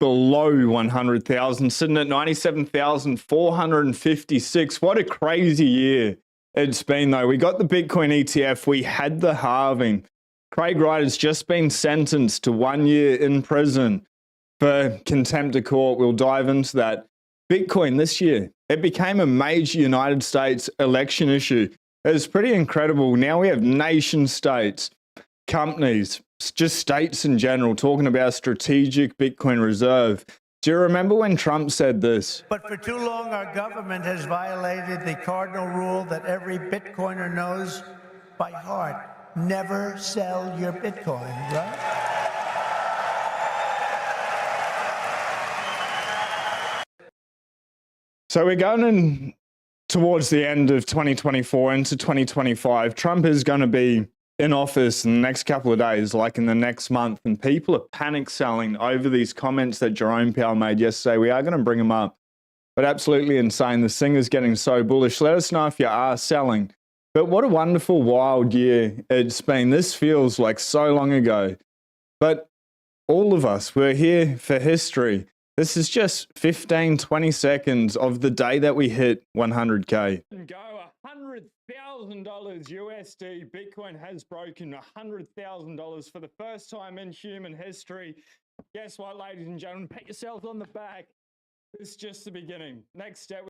below 100,000, sitting at 97,456. What a crazy year it's been, though. We got the Bitcoin ETF. We had the halving. Craig Wright has just been sentenced to 1 year in prison for contempt of court. We'll dive into that. Bitcoin this year, it became a major United States election issue. It's pretty incredible. Now we have nation states, companies, just states in general, talking about a strategic Bitcoin reserve. Do you remember when Trump said this? But for too long, our government has violated the cardinal rule that every Bitcoiner knows by heart. Never sell your Bitcoin, right? So we're going in towards the end of 2024 into 2025. Trump is going to be in office in the next couple of days, like in the next month, and people are panic selling over these comments that Jerome Powell made yesterday. We are going to bring them up, but absolutely insane. The singer's getting so bullish. Let us know if you are selling. But what a wonderful, wild year it's been. This feels like so long ago, but all of us were here for history. This is just 15, 20 seconds of the day that we hit 100K. Go $100,000 USD. Bitcoin has broken $100,000 for the first time in human history. Guess what, ladies and gentlemen? Pat yourselves on the back. This is just the beginning. Next step.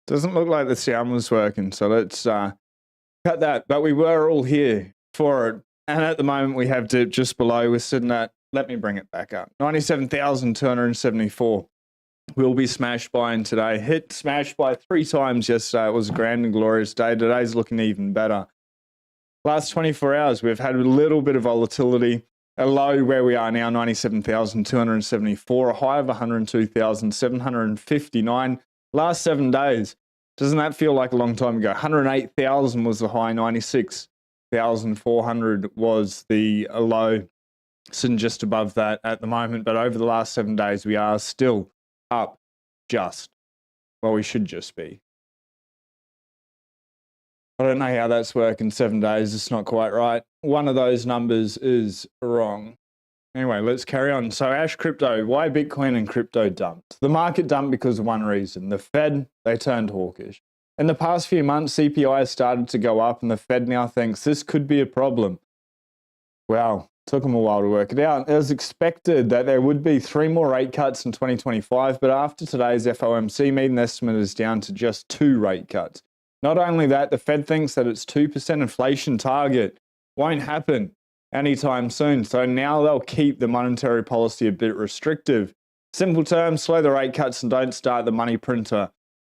Doesn't look like the sound was working, so let's cut that. But we were all here for it. And at the moment, we have dipped just below. We're sitting at, let me bring it back up, 97,274. We'll be smashed buying today. Hit smashed by 3 times yesterday. It was a grand and glorious day. Today's looking even better. Last 24 hours, we've had a little bit of volatility. A low where we are now, 97,274. A high of 102,759. Last 7 days. Doesn't that feel like a long time ago? 108,000 was the high. 96,400 was the low. Sitting just above that at the moment, but over the last 7 days, we are still up just. Well, we should just be. I don't know how that's working 7 days. It's not quite right. One of those numbers is wrong. Anyway, let's carry on. So Ash Crypto, why Bitcoin and crypto dumped? The market dumped because of one reason. The Fed, they turned hawkish. In the past few months, CPI has started to go up and the Fed now thinks this could be a problem. Wow. Took them a while to work it out. It was expected that there would be 3 more rate cuts in 2025, but after today's FOMC meeting, the estimate is down to just 2 rate cuts. Not only that, the Fed thinks that its 2% inflation target won't happen anytime soon. So now they'll keep the monetary policy a bit restrictive. Simple terms, slow the rate cuts and don't start the money printer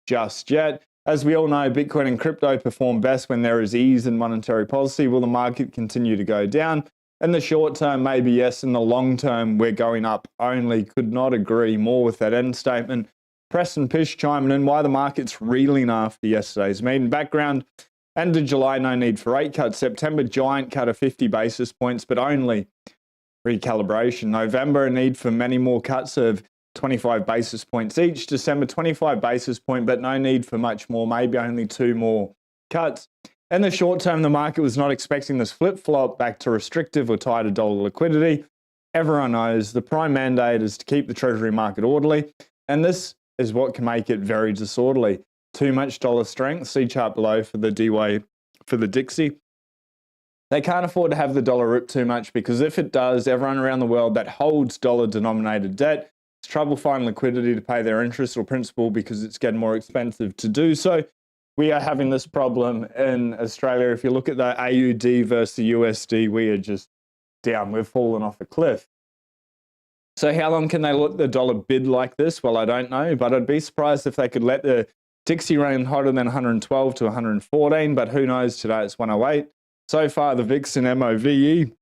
just yet. As we all know, Bitcoin and crypto perform best when there is ease in monetary policy. Will the market continue to go down? In the short term, maybe yes. In the long term, we're going up only. Could not agree more with that end statement. Preston Pish chiming in why the market's reeling after yesterday's meeting. Background, end of July, no need for rate cuts. September, giant cut of 50 basis points, but only recalibration. November, a need for many more cuts of 25 basis points each. December, 25 basis point, but no need for much more, maybe only 2 more cuts. In the short term, the market was not expecting this flip-flop back to restrictive or tighter dollar liquidity. Everyone knows the prime mandate is to keep the treasury market orderly, and this is what can make it very disorderly. Too much dollar strength, see chart below for the D-Way, for the Dixie. They can't afford to have the dollar rip too much because if it does, everyone around the world that holds dollar-denominated debt has trouble finding liquidity to pay their interest or principal because it's getting more expensive to do so. We are having this problem in Australia. If you look at the AUD versus the USD, we are just down. We've fallen off a cliff. So how long can they let the dollar bid like this? Well, I don't know, but I'd be surprised if they could let the Dixie run hotter than 112 to 114, but who knows, today it's 108. So far, the VIX and MOVE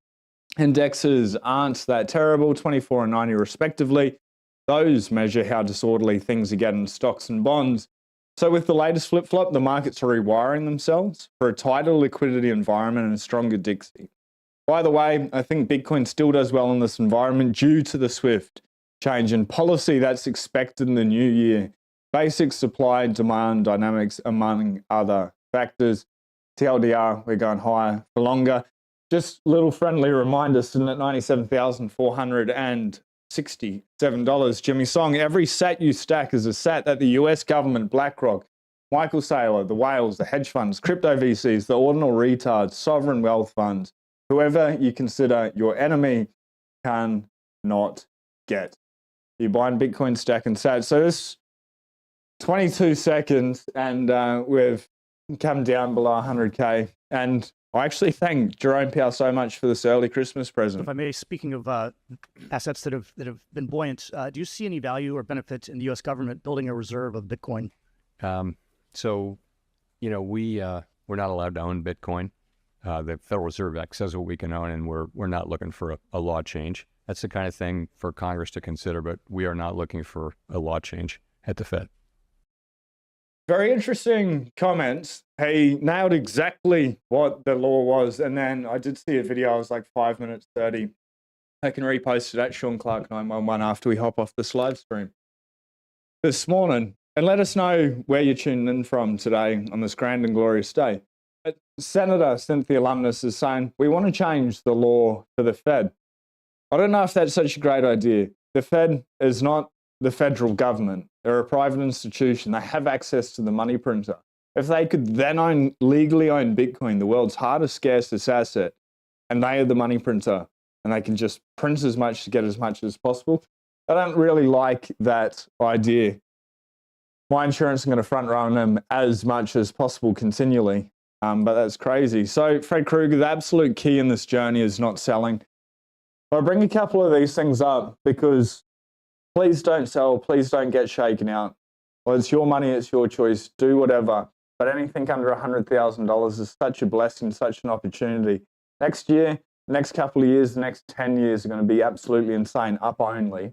indexes aren't that terrible, 24 and 90 respectively. Those measure how disorderly things are getting in stocks and bonds. So with the latest flip-flop, the markets are rewiring themselves for a tighter liquidity environment and a stronger Dixie. By the way, I think Bitcoin still does well in this environment due to the swift change in policy that's expected in the new year. Basic supply and demand dynamics among other factors. TLDR, we're going higher for longer. Just little friendly reminder, sitting at 97,400 and $67. Jimmy Song, every sat you stack is a sat that the US government, BlackRock, Michael Saylor, the whales, the hedge funds, crypto VCs, the ordinal retards, sovereign wealth funds, whoever you consider your enemy cannot get. You buying Bitcoin stack and sat. So this 22 seconds and we've come down below 100K. And I actually thank Jerome Powell so much for this early Christmas present. If I may, speaking of assets that have been buoyant, do you see any value or benefit in the U.S. government building a reserve of Bitcoin? So, you know, we're not allowed to own Bitcoin. The Federal Reserve Act says what we can own, and we're not looking for a law change. That's the kind of thing for Congress to consider, but we are not looking for a law change at the Fed. Very interesting comments. He nailed exactly what the law was. And then I did see a video, I was like 5 minutes 30. I can repost it at Sean Clark 911 after we hop off this live stream this morning. And let us know where you're tuning in from today on this grand and glorious day. Senator Cynthia Lummis is saying, we want to change the law for the Fed. I don't know if that's such a great idea. The Fed is not the federal government. They're a private institution. They have access to the money printer. If they could then legally own Bitcoin, the world's hardest, scarcest asset, and they are the money printer, and they can just print as much to get as much as possible, I don't really like that idea. My insurance is going to front run them as much as possible continually, but that's crazy. So Fred Krueger, the absolute key in this journey is not selling. I bring a couple of these things up because please don't sell, please don't get shaken out. Well, it's your money, it's your choice, do whatever. But anything under $100,000 is such a blessing, such an opportunity. Next year, next couple of years, the next 10 years are going to be absolutely insane, up only.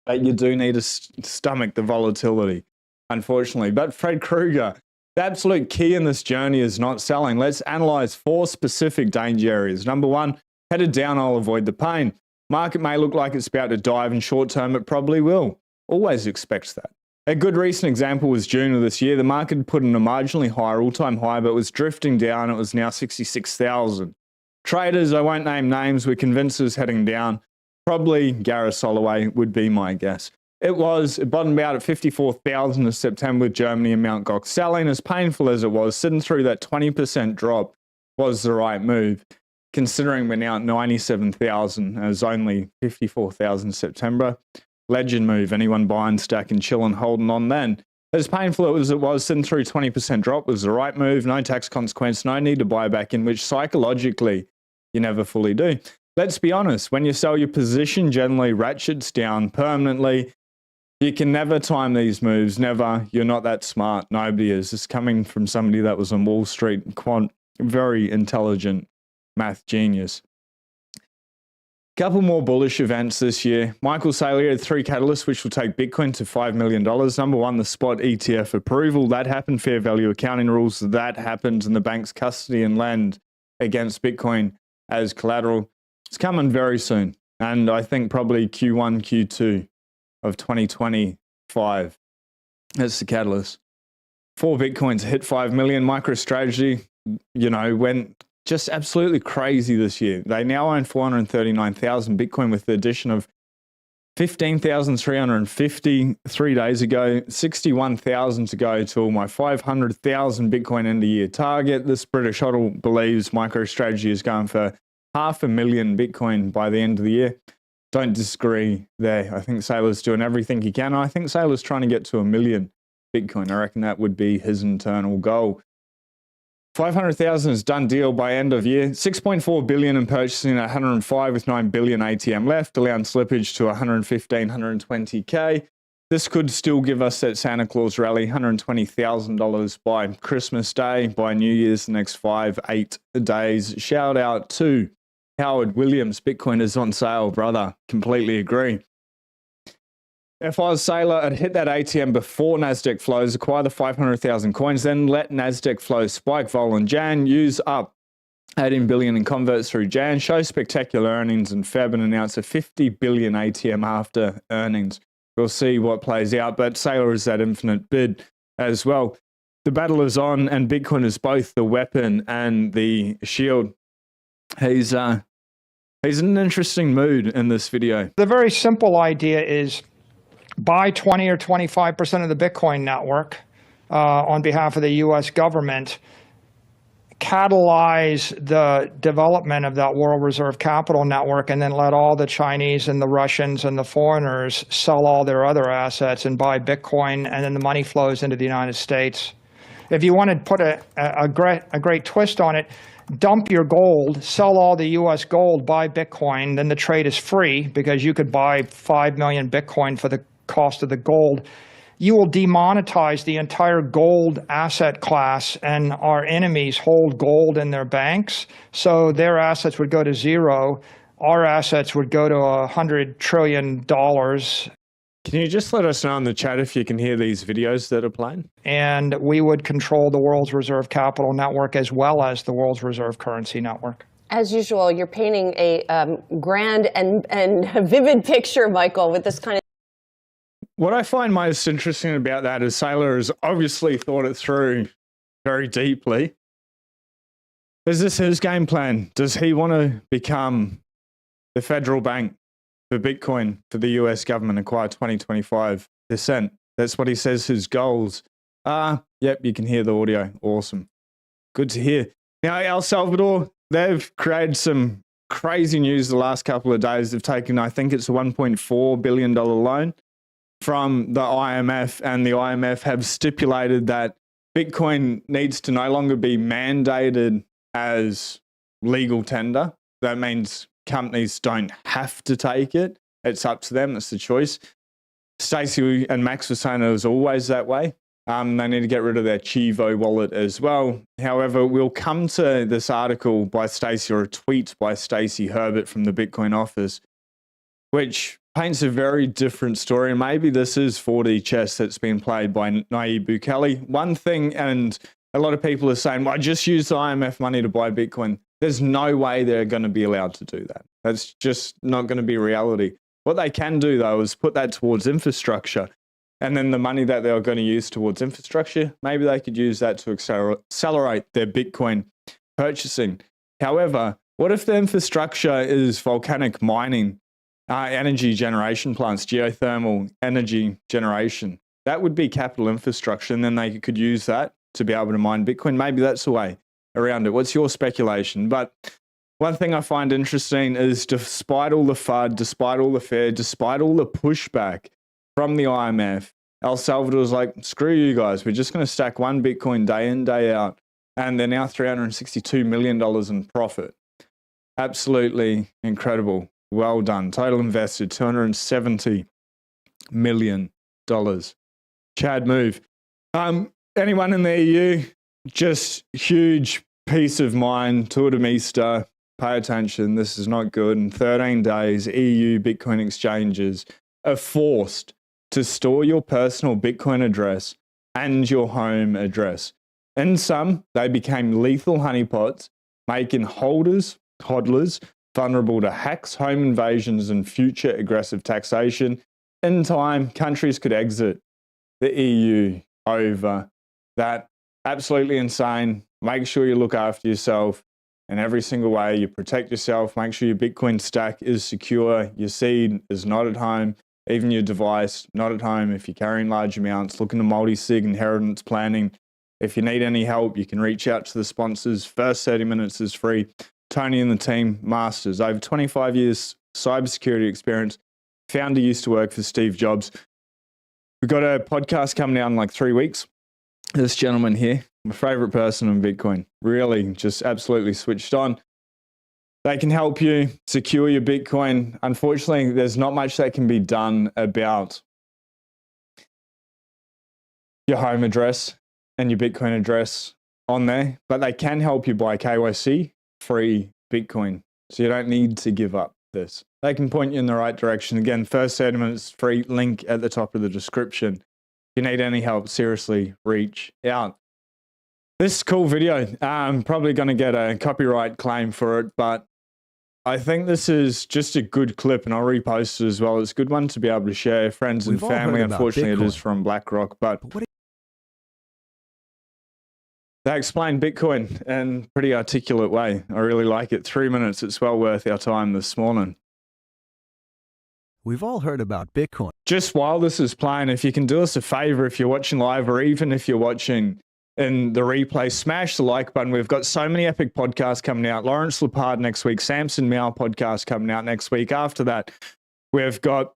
But you do need to stomach the volatility, unfortunately. But Fred Krueger, the absolute key in this journey is not selling. Let's analyze 4 specific danger areas. Number 1, headed down, I'll avoid the pain. Market may look like it's about to dive in short term, it probably will. Always expects that. A good recent example was June of this year. The market put in a marginally higher all-time high, but was drifting down. It was now 66,000. Traders, I won't name names, were convinced it was heading down. Probably Gareth Soloway would be my guess. It bottomed out at 54,000 in September with Germany and Mt. Gox selling. As painful as it was, sitting through that 20% drop was the right move. Considering we're now at 97,000 as only 54,000 September. Legend move. Anyone buying, stacking, chilling, holding on then. As painful as it was, sitting through 20% drop was the right move. No tax consequence, no need to buy back in, which psychologically you never fully do. Let's be honest, when you sell your position, generally ratchets down permanently. You can never time these moves, never. You're not that smart. Nobody is. This is coming from somebody that was on Wall Street, very intelligent math genius. Couple more bullish events this year. Michael Saylor had 3 catalysts which will take Bitcoin to $5 million. Number 1, the spot ETF approval. That happened. Fair value accounting rules. That happened. And the bank's custody and lend against Bitcoin as collateral. It's coming very soon. And I think probably Q1, Q2 of 2025. That's the catalyst. 4 Bitcoins hit 5 million. MicroStrategy, went just absolutely crazy this year. They now own 439,000 Bitcoin with the addition of 15,350 3 days ago, 61,000 to go to my 500,000 Bitcoin end of year target. This British HODL believes MicroStrategy is going for 500,000 Bitcoin by the end of the year. Don't disagree there. I think Saylor's doing everything he can. I think Saylor's trying to get to 1 million Bitcoin. I reckon that would be his internal goal. 500,000 is done deal by end of year. 6.4 billion in purchasing at 105 with 9 billion ATM left, allowing slippage to 115, 120K. This could still give us that Santa Claus rally, $120,000 by Christmas Day, by New Year's, the next 5-8 days. Shout out to Howard Williams. Bitcoin is on sale, brother. Completely agree. If I was Saylor, I'd hit that ATM before NASDAQ flows, acquire the 500,000 coins, then let NASDAQ flows spike, vol in Jan, use up 18 billion in converts through Jan, show spectacular earnings in Feb and announce a 50 billion ATM after earnings. We'll see what plays out, but Saylor is that infinite bid as well. The battle is on, and Bitcoin is both the weapon and the shield. He's He's in an interesting mood in this video. The very simple idea is buy 20 or 25% of the Bitcoin network on behalf of the US government, catalyze the development of that world reserve capital network, and then let all the Chinese and the Russians and the foreigners sell all their other assets and buy Bitcoin, and then the money flows into the United States. If you want to put a great twist on it, dump your gold, sell all the US gold, buy Bitcoin, then the trade is free because you could buy 5 million Bitcoin for the cost of the gold. You will demonetize the entire gold asset class, and our enemies hold gold in their banks, so their assets would go to zero. Our assets would go to $100 trillion. Can you just let us know in the chat if you can hear these videos that are playing? And we would control the world's reserve capital network as well as the world's reserve currency network. As usual, you're painting a grand and vivid picture, Michael, with this kind of... What I find most interesting about that is Saylor has obviously thought it through very deeply. Is this his game plan? Does he want to become the federal bank for Bitcoin for the US government, acquire 20-25%? That's what he says his goals are. Yep, you can hear the audio. Awesome. Good to hear. Now, El Salvador, they've created some crazy news the last couple of days. They've taken, I think it's a $1.4 billion loan from the IMF, and the IMF have stipulated that Bitcoin needs to no longer be mandated as legal tender. That means companies don't have to take it. It's up to them. That's the choice. Stacey and Max were saying it was always that way. They need to get rid of their Chivo wallet as well. However, we'll come to this article by Stacey, or a tweet by Stacey Herbert from the Bitcoin office, which paints a very different story. And maybe this is 4D chess that's been played by Nayib Bukele. One thing, and a lot of people are saying, well, just use the IMF money to buy Bitcoin. There's no way they're going to be allowed to do that. That's just not going to be reality. What they can do, though, is put that towards infrastructure. And then the money that they're going to use towards infrastructure, maybe they could use that to accelerate their Bitcoin purchasing. However, what if the infrastructure is volcanic mining, energy generation plants, geothermal energy generation? That would be capital infrastructure, and then they could use that to be able to mine Bitcoin. Maybe that's a way around it. What's your speculation? But one thing I find interesting is, despite all the FUD, despite all the fear, despite all the pushback from the IMF, El Salvador's like, screw you guys. We're just going to stack one Bitcoin day in, day out. And they're now $362 million in profit. Absolutely incredible. Well done. Total invested $270 million. Chad move. Anyone in the EU, just huge peace of mind. Tour de Mista. Pay attention. This is not good. In 13 days, EU Bitcoin exchanges are forced to store your personal Bitcoin address and your home address. In some, they became lethal honeypots, making holders, hodlers, vulnerable to hacks, home invasions, and future aggressive taxation. In time, countries could exit the EU over that. Absolutely insane. Make sure you look after yourself in every single way. You protect yourself. Make sure your Bitcoin stack is secure. Your seed is not at home. Even your device, not at home. If you're carrying large amounts, look into multi-sig inheritance planning. If you need any help, you can reach out to the sponsors. First 30 minutes is free. Tony and the team, masters. Over 25 years cybersecurity experience. Founder used to work for Steve Jobs. We've got a podcast coming out in like 3 weeks. This gentleman here, my favorite person in Bitcoin, really just absolutely switched on. They can help you secure your Bitcoin. Unfortunately, there's not much that can be done about your home address and your Bitcoin address on there, but they can help you buy KYC free Bitcoin. So you don't need to give up this. They can point you in the right direction. Again, first 30 minutes free, link at the top of the description. If you need any help, seriously, reach out. This is a cool video. I'm probably going to get a copyright claim for it, but I think this is just a good clip, and I'll repost it as well. It's a good one to be able to share friends and family. Unfortunately, it is from BlackRock, but They explain Bitcoin in a pretty articulate way. I really like it. 3 minutes. It's well worth our time this morning. We've all heard about Bitcoin. Just while this is playing, if you can do us a favor, if you're watching live or even if you're watching in the replay, smash the like button. We've got so many epic podcasts coming out. Lawrence Lepard next week, Samson Mao podcast coming out next week. After that, we've got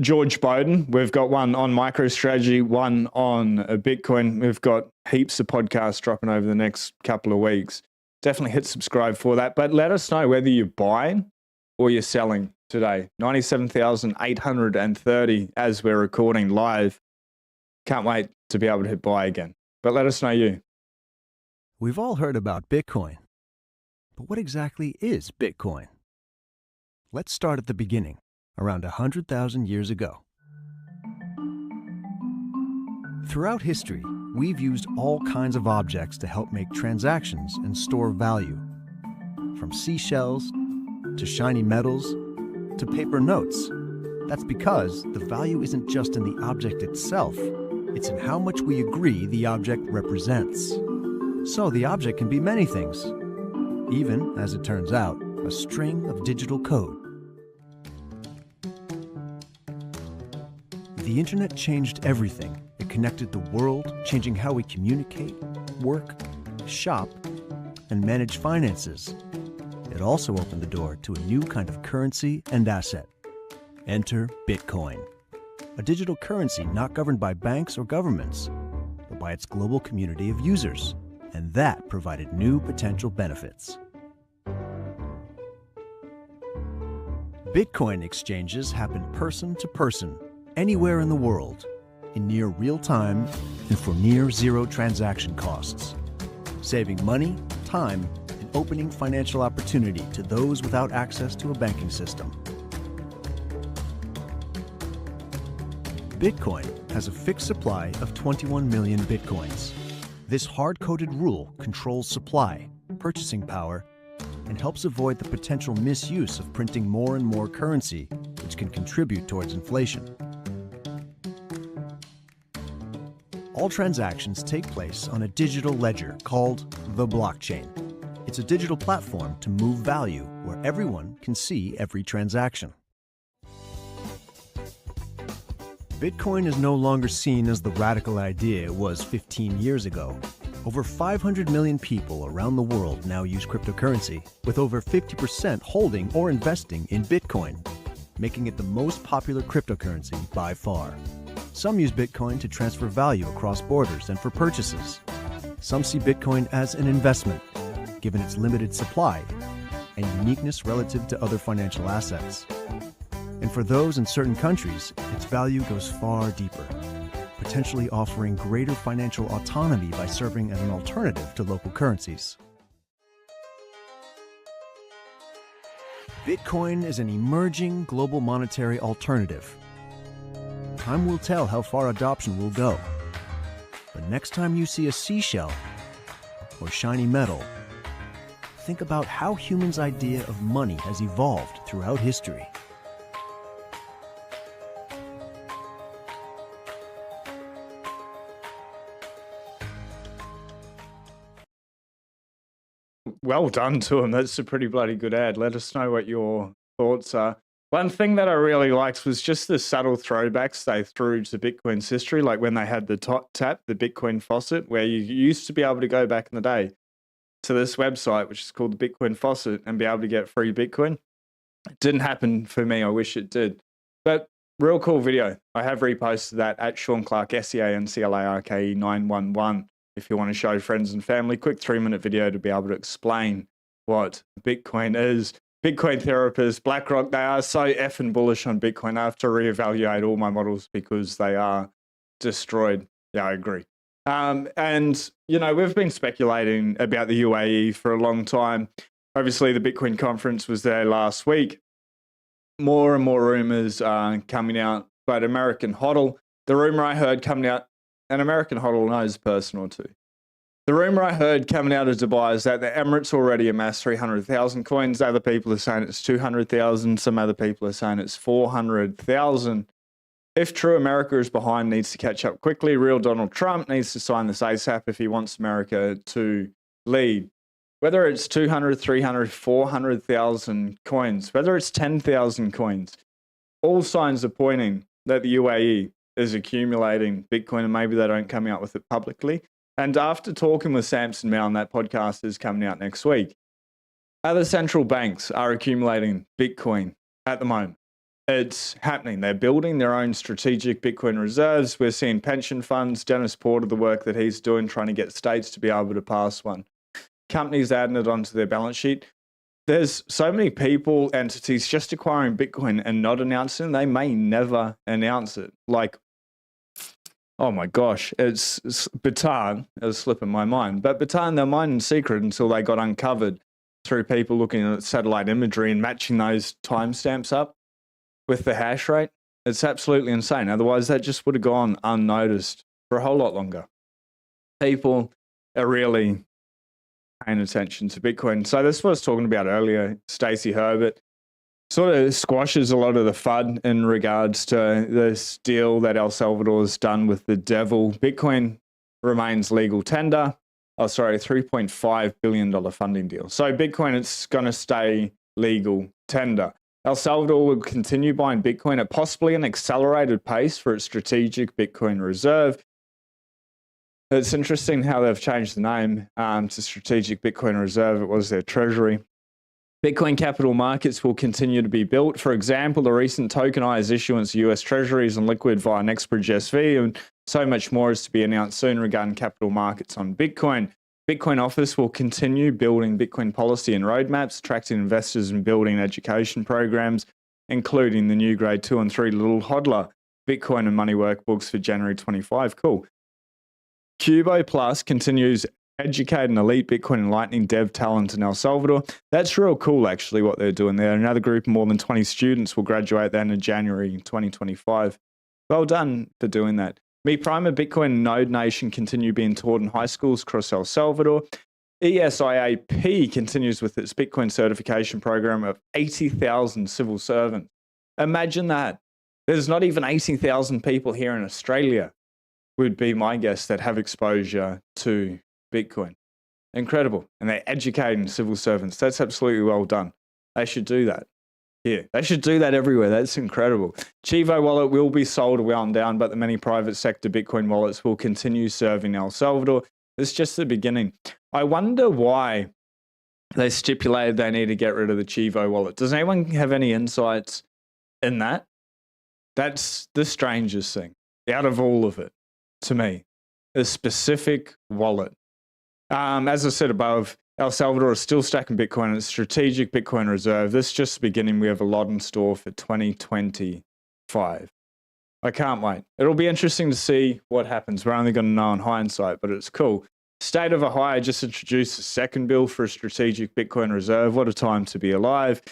George Bowden. We've got one on MicroStrategy, one on Bitcoin. We've got heaps of podcasts dropping over the next couple of weeks. Definitely hit subscribe for that. But let us know whether you're buying or you're selling today. 97,830 as we're recording live. Can't wait to be able to hit buy again. But let us know you. We've all heard about Bitcoin. But what exactly is Bitcoin? Let's start at the beginning, around 100,000 years ago. Throughout history, we've used all kinds of objects to help make transactions and store value. From seashells to shiny metals to paper notes. That's because the value isn't just in the object itself, it's in how much we agree the object represents. So the object can be many things, even, as it turns out, a string of digital code. The internet changed everything. It connected the world, changing how we communicate, work, shop, and manage finances. It also opened the door to a new kind of currency and asset. Enter Bitcoin, a digital currency not governed by banks or governments, but by its global community of users. And that provided new potential benefits. Bitcoin exchanges happen person to person, anywhere in the world, in near real time and for near zero transaction costs, saving money, time, and opening financial opportunity to those without access to a banking system. Bitcoin has a fixed supply of 21 million Bitcoins. This hard-coded rule controls supply, purchasing power, and helps avoid the potential misuse of printing more and more currency, which can contribute towards inflation. All transactions take place on a digital ledger called the blockchain. It's a digital platform to move value where everyone can see every transaction. Bitcoin is no longer seen as the radical idea it was 15 years ago. Over 500 million people around the world now use cryptocurrency, with over 50% holding or investing in Bitcoin, making it the most popular cryptocurrency by far. Some use Bitcoin to transfer value across borders and for purchases. Some see Bitcoin as an investment, given its limited supply and uniqueness relative to other financial assets. And for those in certain countries, its value goes far deeper, potentially offering greater financial autonomy by serving as an alternative to local currencies. Bitcoin is an emerging global monetary alternative. Time will tell how far adoption will go. But next time you see a seashell or shiny metal, think about how humans' idea of money has evolved throughout history. Well done to him. That's a pretty bloody good ad. Let us know what your thoughts are. One thing that I really liked was just the subtle throwbacks they threw to Bitcoin's history, like when they had the tap, the Bitcoin faucet, where you used to be able to go back in the day to this website, which is called the Bitcoin faucet, and be able to get free Bitcoin. It didn't happen for me. I wish it did. But real cool video. I have reposted that at Sean Clark, SEANCLARKE 911. If you want to show friends and family, quick 3-minute video to be able to explain what Bitcoin is. Bitcoin therapists, BlackRock, they are so effing bullish on Bitcoin. I have to reevaluate all my models because they are destroyed. Yeah, I agree. And, you know, we've been speculating about the UAE for a long time. Obviously, the Bitcoin conference was there last week. More and more rumors are coming out, but American HODL, the rumor I heard coming out, and American HODL knows a person or two. The rumor I heard coming out of Dubai is that the Emirates already amassed 300,000 coins. Other people are saying it's 200,000. Some other people are saying it's 400,000. If true, America is behind, needs to catch up quickly. Real Donald Trump needs to sign this ASAP if he wants America to lead. Whether it's 200, 300, 400,000 coins, whether it's 10,000 coins, all signs are pointing that the UAE is accumulating Bitcoin, and maybe they don't come out with it publicly. And after talking with Samson Mound, that podcast is coming out next week, other central banks are accumulating Bitcoin at the moment. It's happening. They're building their own strategic Bitcoin reserves. We're seeing pension funds, Dennis Porter, the work that he's doing, trying to get states to be able to pass one. Companies adding it onto their balance sheet. There's so many people, entities just acquiring Bitcoin and not announcing. They may never announce it. Like, oh my gosh, it's Bataan, it's slipping my mind. But Bataan, they're mining secret until they got uncovered through people looking at satellite imagery and matching those timestamps up with the hash rate. It's absolutely insane. Otherwise, that just would have gone unnoticed for a whole lot longer. People are really paying attention to Bitcoin. So this is what I was talking about earlier. Stacey Herbert sort of squashes a lot of the FUD in regards to this deal that El Salvador has done with the devil. Bitcoin remains legal tender. Oh, sorry, $3.5 billion funding deal. So Bitcoin, it's going to stay legal tender. El Salvador will continue buying Bitcoin at possibly an accelerated pace for its strategic Bitcoin reserve. It's interesting how they've changed the name to Strategic Bitcoin Reserve. It was their treasury. Bitcoin capital markets will continue to be built. For example, the recent tokenized issuance of US treasuries and liquid via NextBridge SV, and so much more is to be announced soon regarding capital markets on Bitcoin. Bitcoin Office will continue building Bitcoin policy and roadmaps, attracting investors and building education programs, including the new grade 2 and 3 little hodler Bitcoin and money workbooks for January 25. Cool. Cubo Plus continues educating elite Bitcoin and Lightning dev talent in El Salvador. That's real cool, actually, what they're doing there. Another group of more than 20 students will graduate then in January 2025. Well done for doing that. Me Prima Bitcoin Node Nation continue being taught in high schools across El Salvador. ESIAP continues with its Bitcoin certification program of 80,000 civil servants. Imagine that. There's not even 80,000 people here in Australia, would be my guess, that have exposure to Bitcoin. Incredible. And they're educating civil servants. That's absolutely well done. They should do that here. They should do that everywhere. That's incredible. Chivo wallet will be sold or wound down, but the many private sector Bitcoin wallets will continue serving El Salvador. It's just the beginning. I wonder why they stipulated they need to get rid of the Chivo wallet. Does anyone have any insights in that? That's the strangest thing out of all of it to me. A specific wallet. As I said above, El Salvador is still stacking Bitcoin in its strategic Bitcoin reserve. This is just the beginning. We have a lot in store for 2025. I can't wait. It'll be interesting to see what happens. We're only going to know in hindsight, but it's cool. State of Ohio just introduced a second bill for a strategic Bitcoin reserve. What a time to be alive.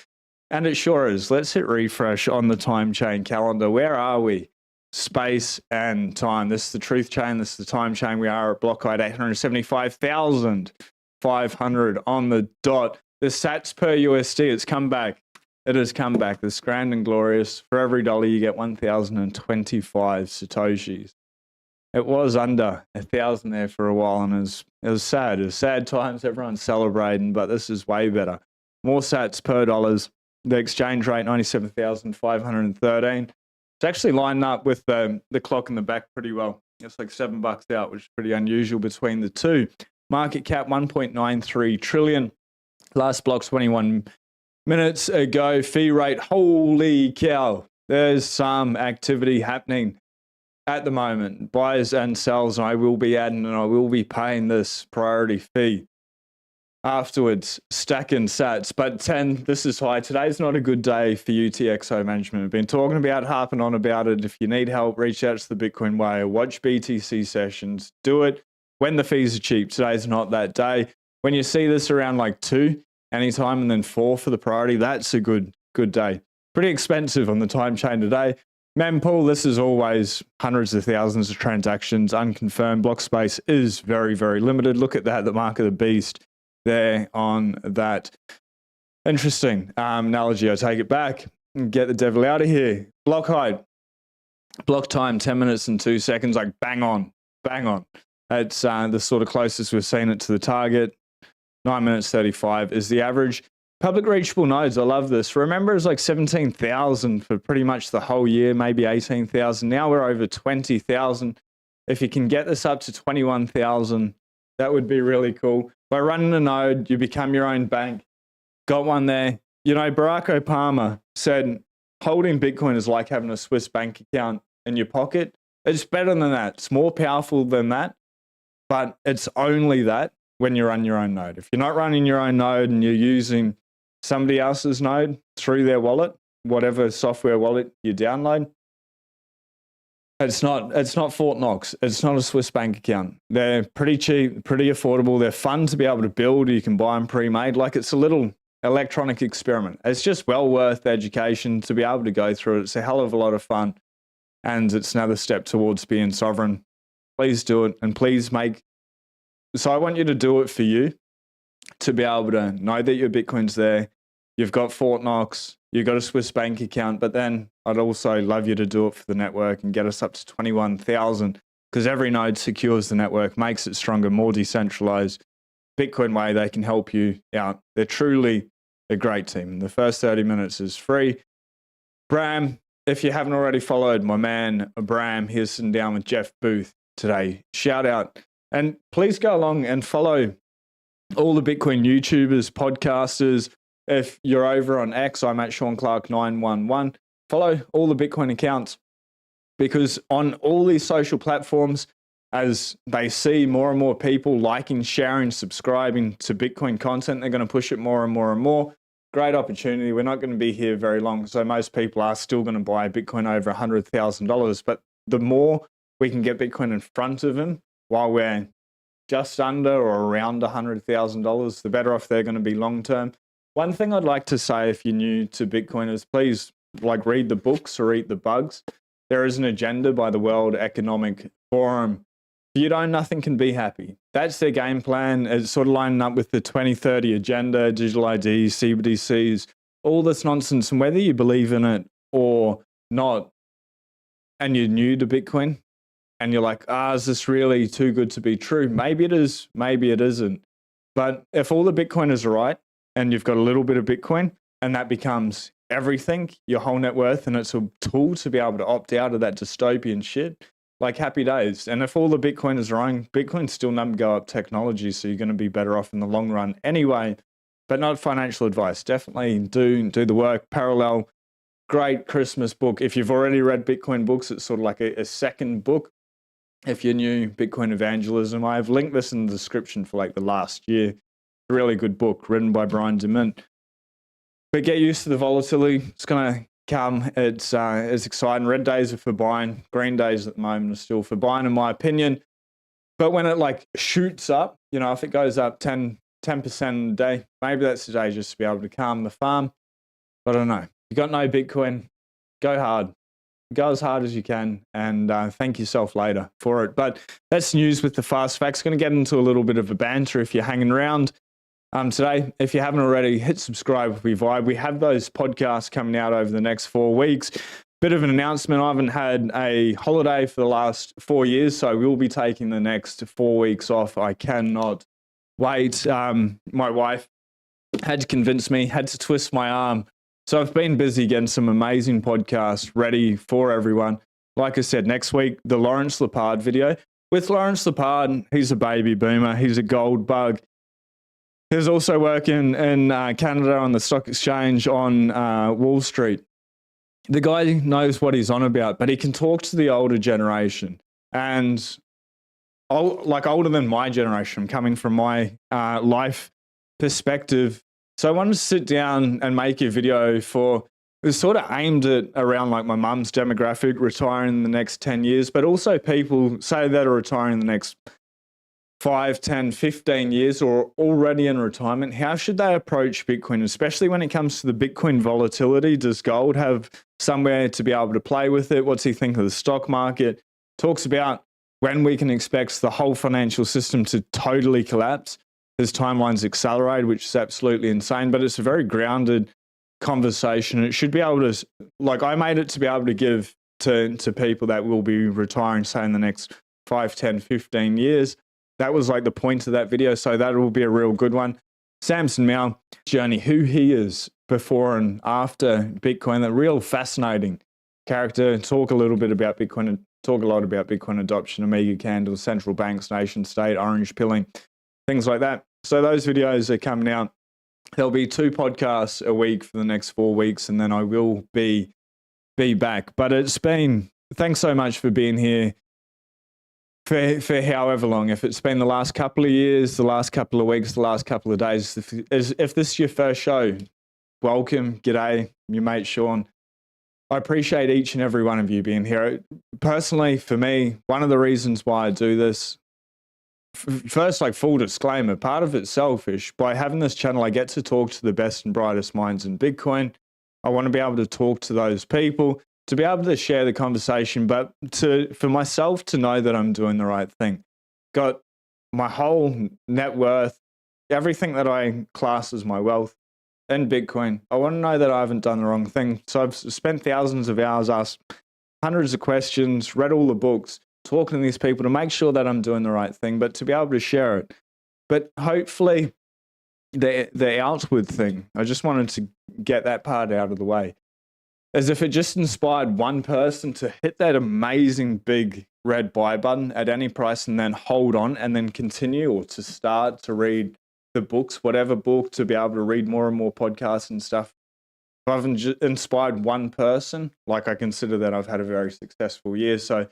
And it sure is. Let's hit refresh on the Timechain calendar. Where are we? Space and time. This is the truth chain. This is the time chain. We are at block height 875,500 on the dot. The sats per USD, it's come back. It has come back. This grand and glorious. For every dollar, you get 1,025 Satoshis. It was under 1,000 there for a while, and it was sad. It was sad times. Everyone's celebrating, but this is way better. More sats per dollars. The exchange rate, 97,513. It's actually lined up with the clock in the back pretty well. It's like $7 out, which is pretty unusual between the two. Market cap 1.93 trillion. Last block's 21 minutes ago. Fee rate, holy cow. There's some activity happening at the moment. Buyers and sellers, I will be adding and I will be paying this priority fee afterwards. Stacking sats, but 10, this is high. Today's not a good day for UTXO management. I've been talking about, harping on about it. If you need help, reach out to the Bitcoin Way. Watch BTC sessions. Do it when the fees are cheap. Today's not that day. When you see this around like 2 anytime and then 4 for the priority, that's a good day. Pretty expensive on the time chain today. Mempool, this is always hundreds of thousands of transactions, unconfirmed. Block space is very, very limited. Look at that, the mark of the beast there on that. Interesting analogy. I take it back and get the devil out of here. Block height Block time, 10 minutes and 2 seconds, like bang on. It's the sort of closest we've seen it to the target. 9 minutes 35 is the average. Public reachable nodes, I love this. Remember, it's like 17,000 for pretty much the whole year, maybe 18,000. Now we're over 20,000. If you can get this up to 21,000, that would be really cool. By running a node, you become your own bank. Got one there. You know, Barack Obama said holding Bitcoin is like having a Swiss bank account in your pocket. It's better than that. It's more powerful than that, but it's only that when you run your own node. If you're not running your own node and you're using somebody else's node through their wallet, whatever software wallet you download, it's not Fort Knox. It's not a Swiss bank account. They're pretty cheap, pretty affordable. They're fun to be able to build. You can buy them pre-made. Like, it's a little electronic experiment. It's just well worth education to be able to go through it. It's a hell of a lot of fun. And it's another step towards being sovereign. Please do it. And please so I want you to do it for you, to be able to know that your Bitcoin's there. You've got Fort Knox, you've got a Swiss bank account, but then I'd also love you to do it for the network and get us up to 21,000, because every node secures the network, makes it stronger, more decentralized. Bitcoin Way, they can help you out. They're truly a great team. The first 30 minutes is free. Bram, if you haven't already followed my man, Bram, he's sitting down with Jeff Booth today. Shout out. And please go along and follow all the Bitcoin YouTubers, podcasters. If you're over on X, I'm at Sean Clark 911. Follow all the Bitcoin accounts, because on all these social platforms, as they see more and more people liking, sharing, subscribing to Bitcoin content, they're going to push it more and more and more. Great opportunity. We're not going to be here very long, so most people are still going to buy Bitcoin over $100,000. But the more we can get Bitcoin in front of them while we're just under or around $100,000, the better off they're going to be long term. One thing I'd like to say, if you're new to Bitcoin, is please read the books or eat the bugs. There is an agenda by the World Economic Forum. If you don't, nothing can be happy. That's their game plan. It's sort of lining up with the 2030 agenda, digital IDs, CBDCs, all this nonsense. And whether you believe in it or not, and you're new to Bitcoin, and you're like, is this really too good to be true? Maybe it is, maybe it isn't. But if all the Bitcoiners are right, and you've got a little bit of Bitcoin, and that becomes everything, your whole net worth, and it's a tool to be able to opt out of that dystopian shit, like, happy days. And if all the Bitcoiners are wrong, Bitcoin's still number go up technology, so you're going to be better off in the long run anyway. But not financial advice. Definitely do the work. Parallel, great Christmas book. If you've already read Bitcoin books, it's sort of like a second book. If you're new, Bitcoin Evangelism, I've linked this in the description for like the last year. A really good book written by Brian DeMint. But get used to the volatility. It's going to come. It's exciting. Red days are for buying. Green days at the moment are still for buying, in my opinion. But when it shoots up, if it goes up 10% a day, maybe that's the day just to be able to calm the farm. But I don't know. You got no Bitcoin, go hard. Go as hard as you can, and thank yourself later for it. But that's news with the fast facts. Going to get into a little bit of a banter if you're hanging around today. If you haven't already, hit subscribe if we vibe. We have those podcasts coming out over the next 4 weeks. Bit of an announcement. I haven't had a holiday for the last 4 years, so we'll be taking the next 4 weeks off. I cannot wait. My wife had to convince me, had to twist my arm. So I've been busy getting some amazing podcasts ready for everyone. Like I said, next week, the Lawrence Lepard video. With Lawrence Lepard, he's a baby boomer. He's a gold bug. He's also working in Canada on the stock exchange on Wall Street. The guy knows what he's on about, but he can talk to the older generation. And older than my generation, coming from my life perspective. So I wanted to sit down and make a video it was sort of aimed at around my mum's demographic, retiring in the next 10 years, but also people say that are retiring in the next 5, 10, 15 years or already in retirement. How should they approach Bitcoin, especially when it comes to the Bitcoin volatility? Does gold have somewhere to be able to play with it? What's he think of the stock market? Talks about when we can expect the whole financial system to totally collapse. His timeline's accelerated, which is absolutely insane, but it's a very grounded conversation. It should be able to, I made it to be able to give to people that will be retiring, say, in the next 5, 10, 15 years. That was like the point of that video. So that will be a real good one. Samson Mow journey, who he is before and after Bitcoin, that real fascinating character. Talk a little bit about Bitcoin and talk a lot about Bitcoin adoption, Amiga candles, central banks, nation state, orange pilling, things like that. So those videos are coming out. There'll be 2 podcasts a week for the next 4 weeks, and then I will be back. But it's been, thanks so much for being here for however long. If it's been the last couple of years, the last couple of weeks, the last couple of days, if this is your first show, welcome, g'day, your mate Sean. I appreciate each and every one of you being here. Personally, for me, one of the reasons why I do this, first, like full disclaimer, part of it's selfish. By having this channel, I get to talk to the best and brightest minds in Bitcoin. I want to be able to talk to those people, to be able to share the conversation, but for myself to know that I'm doing the right thing. Got my whole net worth, everything that I class as my wealth in Bitcoin. I want to know that I haven't done the wrong thing. So I've spent thousands of hours, asked hundreds of questions, read all the books, talking to these people to make sure that I'm doing the right thing, but to be able to share it. But hopefully the outward thing, I just wanted to get that part out of the way. As if it just inspired one person to hit that amazing big red buy button at any price and then hold on and then continue, or to start to read the books, whatever book, to be able to read more and more podcasts and stuff. If I've inspired one person, like, I consider that I've had a very successful year. So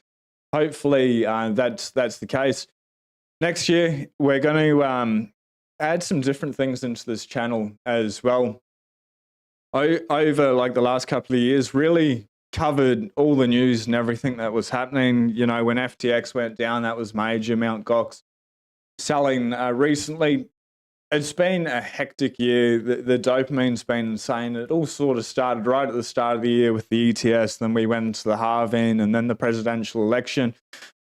hopefully that's the case. Next year, we're going to add some different things into this channel as well. Over like the last couple of years, really covered all the news and everything that was happening. You know, when FTX went down, that was major. Mt. Gox selling recently. It's been a hectic year. The dopamine's been insane. It all sort of started right at the start of the year with the ETS. Then we went into the halving and then the presidential election.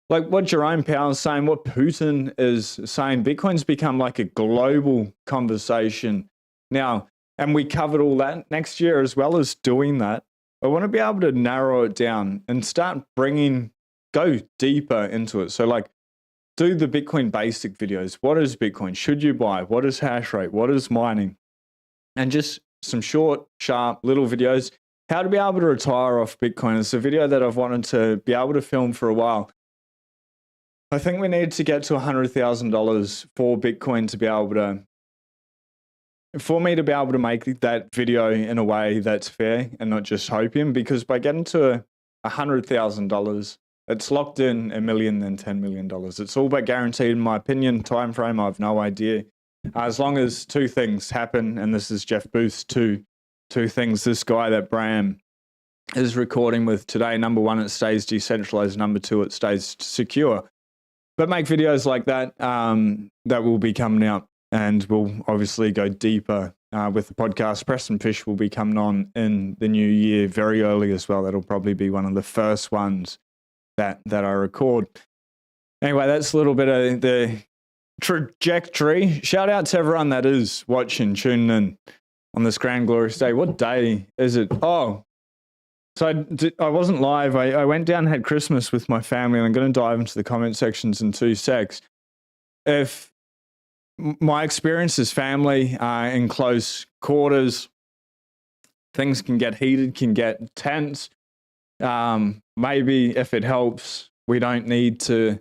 Like what Jerome Powell's saying, what Putin is saying, Bitcoin's become like a global conversation now. And we covered all that. Next year, as well as doing that, I want to be able to narrow it down and start go deeper into it. So like, do the Bitcoin basic videos. What is Bitcoin? Should you buy? What is hash rate? What is mining? And just some short, sharp little videos. How to be able to retire off Bitcoin. It's a video that I've wanted to be able to film for a while. I think we need to get to $100,000 for Bitcoin to be able to, for me to be able to make that video in a way that's fair and not just hopium, because by getting to $100,000, it's locked in $1 million, then $10 million. It's all but guaranteed, in my opinion. Time frame, I have no idea. As long as 2 things happen, and this is Jeff Booth's two things. This guy that Bram is recording with today, number 1, it stays decentralized. Number 2, it stays secure. But make videos like that that will be coming out, and we'll obviously go deeper with the podcast. Preston Fish will be coming on in the new year very early as well. That'll probably be one of the first ones that I record. Anyway, that's a little bit of the trajectory. Shout out to everyone that is watching, tuning in on this grand glorious day. What day is it? Oh, so I wasn't live. I went down and had Christmas with my family, and I'm going to dive into the comment sections in 2 secs. If my experience as family in close quarters, things can get heated, can get tense. Maybe if it helps, we don't need to,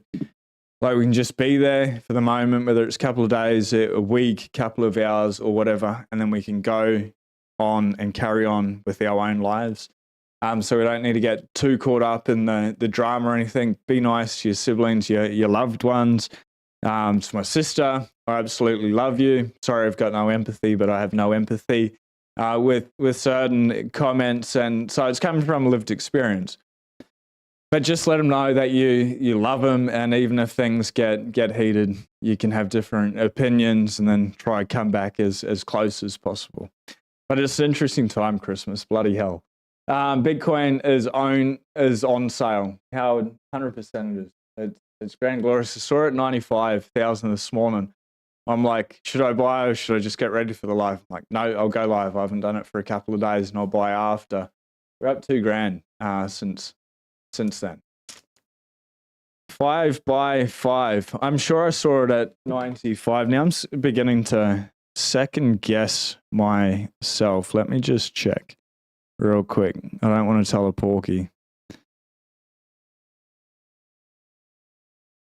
like, we can just be there for the moment, whether it's a couple of days, a week, couple of hours or whatever, and then we can go on and carry on with our own lives. So we don't need to get too caught up in the drama or anything. Be nice to your siblings, your loved ones. To my sister, I absolutely love you. Sorry, I've got no empathy, but I have no empathy with certain comments, and so it's coming from a lived experience. But just let them know that you love them, and even if things get heated, you can have different opinions and then try to come back as close as possible. But it's an interesting time, Christmas, bloody hell. Bitcoin is on sale. Howard, 100% it is. It's grand glorious. I saw it at 95,000 this morning. I'm like, should I buy or should I just get ready for the live? I'm like, no, I'll go live. I haven't done it for a couple of days, and I'll buy after. We're up $2,000 since since then. 5 by 5. I'm sure I saw it at 95. Now I'm beginning to second guess myself. Let me just check real quick. I don't want to tell a porky.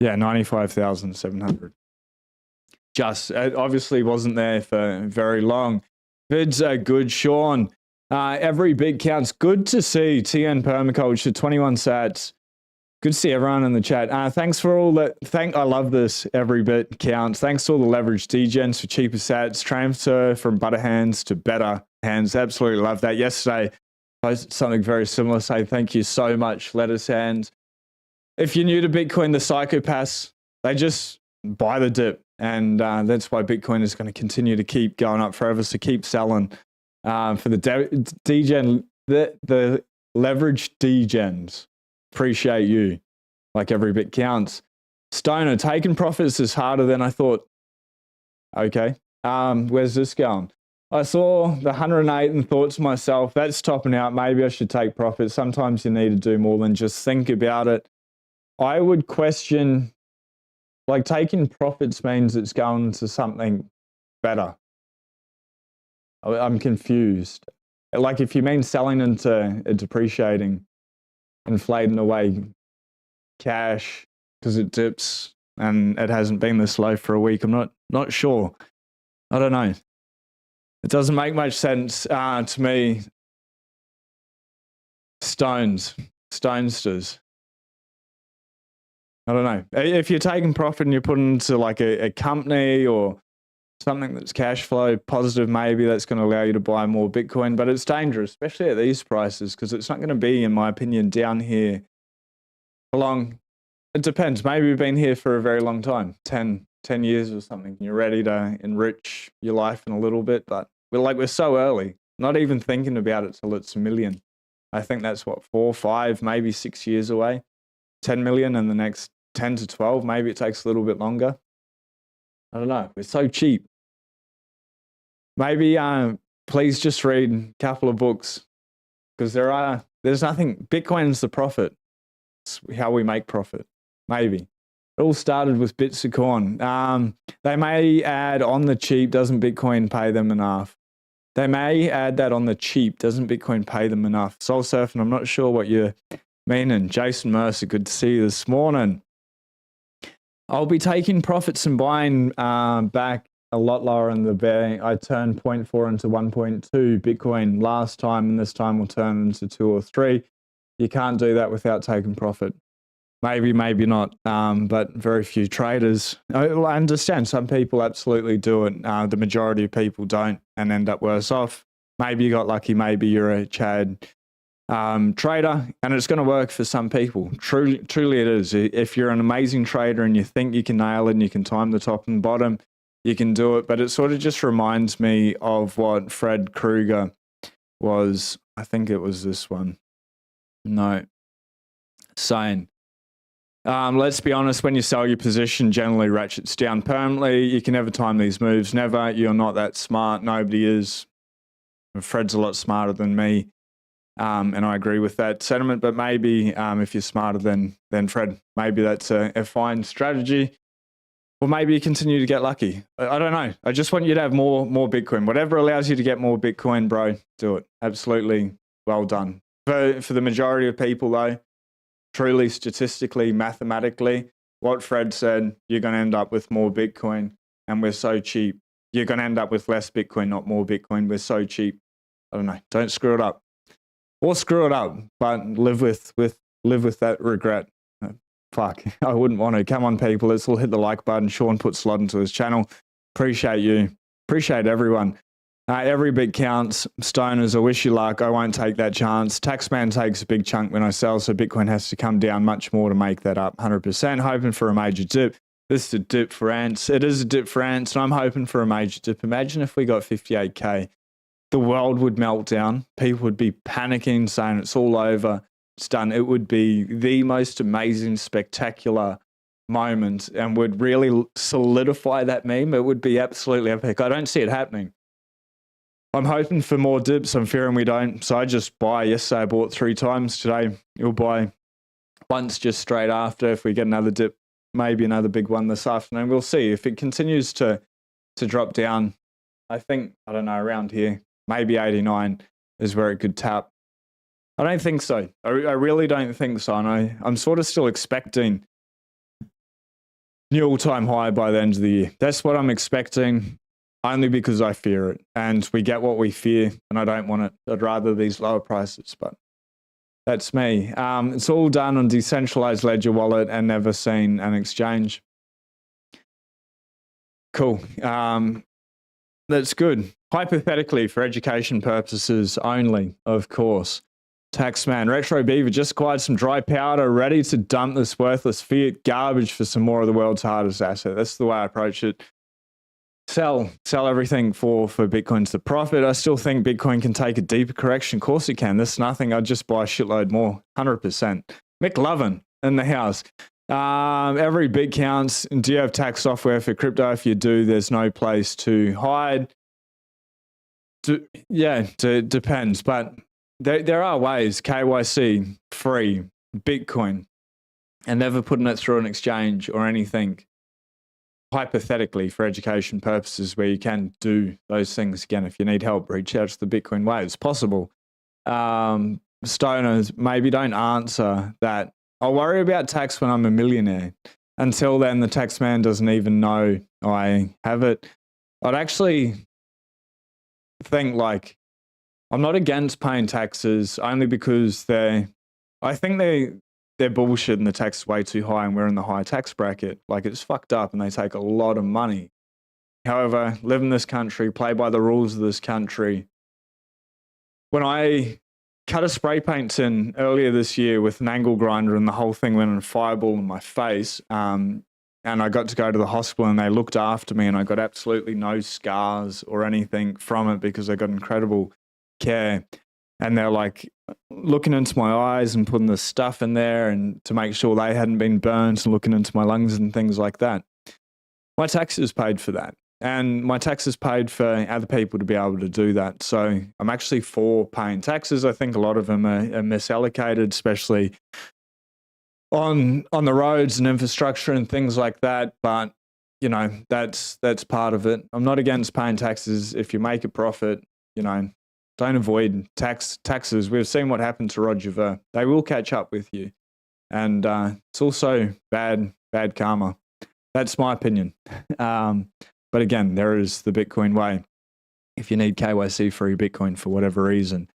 Yeah, 95,700. Just obviously wasn't there for very long. Vids are good, Sean. Every bit counts. Good to see TN Permaculture 21 sats. Good to see everyone in the chat. Thanks for all that. I love this. Every bit counts. Thanks to all the leverage degens for cheaper sats. Transfer from butter hands to better hands. Absolutely love that. Yesterday, I posted something very similar. Say thank you so much, lettuce hands. If you're new to Bitcoin, the psychopaths, they just buy the dip. And that's why Bitcoin is going to continue to keep going up forever. So keep selling. For the degen, the leverage degens. Appreciate you. Like every bit counts. Stoner, taking profits is harder than I thought. Okay. Where's this going? I saw the 108 and thought to myself, that's topping out. Maybe I should take profits. Sometimes you need to do more than just think about it. I would question, like taking profits means it's going to something better. I'm confused. Like if you mean selling into depreciating, inflating away cash because it dips and it hasn't been this low for a week. I'm not sure. I don't know. It doesn't make much sense to me. Stonesters. I don't know. If you're taking profit and you're putting into like a company or something that's cash flow positive, maybe that's going to allow you to buy more Bitcoin, but it's dangerous, especially at these prices, because it's not going to be, in my opinion, down here for long. It depends. Maybe you've been here for a very long time, 10 years or something. You're ready to enrich your life in a little bit, but we're so early, not even thinking about it till it's a million. I think that's what, 4, 5, maybe 6 years away. 10 million in the next 10 to 12. Maybe it takes a little bit longer. I don't know. We're so cheap. Maybe please just read a couple of books, because there's nothing. Bitcoin's the profit. It's how we make profit. Maybe. It all started with bits of corn. They may add on the cheap, doesn't Bitcoin pay them enough? They may add that on the cheap, doesn't Bitcoin pay them enough? Soul Surfing, I'm not sure what you're meaning. Jason Mercer, good to see you this morning. I'll be taking profits and buying back a lot lower in the bear. I turned 0.4 into 1.2 Bitcoin last time, and this time we'll turn into 2 or 3. You can't do that without taking profit. Maybe, maybe not, but very few traders. I understand some people absolutely do it. The majority of people don't and end up worse off. Maybe you got lucky. Maybe you're a Chad trader, and it's going to work for some people. Truly it is. If you're an amazing trader and you think you can nail it and you can time the top and bottom, you can do it. But it sort of just reminds me of what Fred Krueger was. I think it was this one. No. Saying, let's be honest, when you sell your position, generally ratchets down permanently. You can never time these moves. Never. You're not that smart. Nobody is. Fred's a lot smarter than me. And I agree with that sentiment, but maybe if you're smarter than Fred, maybe that's a fine strategy. Or maybe you continue to get lucky. I don't know. I just want you to have more Bitcoin. Whatever allows you to get more Bitcoin, bro, do it. Absolutely well done. For the majority of people, though, truly statistically, mathematically, what Fred said, you're going to end up with more Bitcoin, and we're so cheap. You're going to end up with less Bitcoin, not more Bitcoin. We're so cheap. I don't know. Don't screw it up. Or screw it up, but live with that regret. Fuck, I wouldn't want to. Come on, people. Let's all hit the like button. Sean put slot into his channel. Appreciate you. Appreciate everyone. Every bit counts. Stoners, I wish you luck. I won't take that chance. Taxman takes a big chunk when I sell, so Bitcoin has to come down much more to make that up. 100%. Hoping for a major dip. This is a dip for ants. It is a dip for ants, and I'm hoping for a major dip. Imagine if we got 58K. The world would melt down. People would be panicking, saying it's all over. It's done. It would be the most amazing, spectacular moment and would really solidify that meme. It would be absolutely epic. I don't see it happening. I'm hoping for more dips. I'm fearing we don't. So I just buy. Yesterday I bought 3 times. Today you'll buy once just straight after. If we get another dip, maybe another big one this afternoon. We'll see. If it continues to drop down, I think, I don't know, around here, maybe 89 is where it could tap. I don't think so. I really don't think so. And I'm sort of still expecting new all-time high by the end of the year. That's what I'm expecting, only because I fear it. And we get what we fear, and I don't want it. I'd rather these lower prices, but that's me. It's all done on decentralized ledger wallet and never seen an exchange. Cool. That's good. Hypothetically, for education purposes only, of course. Taxman, Retro Beaver just acquired some dry powder, ready to dump this worthless fiat garbage for some more of the world's hardest asset. That's the way I approach it. Sell everything for Bitcoin's the profit. I still think Bitcoin can take a deeper correction. Of course it can. There's nothing. I'd just buy a shitload more. 100%. McLovin in the house. Every bit counts. Do you have tax software for crypto? If you do, there's no place to hide. Depends. But there are ways. KYC, free, Bitcoin, and never putting it through an exchange or anything. Hypothetically, for education purposes, where you can do those things again. If you need help, reach out to the Bitcoin way. It's possible. Stoners, maybe don't answer that. I'll worry about tax when I'm a millionaire. Until then, the tax man doesn't even know I have it. I'd actually think, like, I'm not against paying taxes, only because I think they're bullshit and the tax is way too high and we're in the high tax bracket. Like, it's fucked up and they take a lot of money. However, live in this country, play by the rules of this country. When I cut a spray paint tin earlier this year with an angle grinder and the whole thing went in a fireball in my face, and I got to go to the hospital and they looked after me and I got absolutely no scars or anything from it because I got incredible care. And they're like looking into my eyes and putting the stuff in there and to make sure they hadn't been burnt and looking into my lungs and things like that. My taxes paid for that. And my taxes paid for other people to be able to do that. So I'm actually for paying taxes. I think a lot of them are misallocated, especially on the roads and infrastructure and things like that. But, you know, that's part of it. I'm not against paying taxes. If you make a profit, you know, don't avoid taxes. We've seen what happened to Roger Ver. They will catch up with you. And it's also bad karma. That's my opinion. But again, there is the Bitcoin way. If you need KYC free Bitcoin for whatever reason.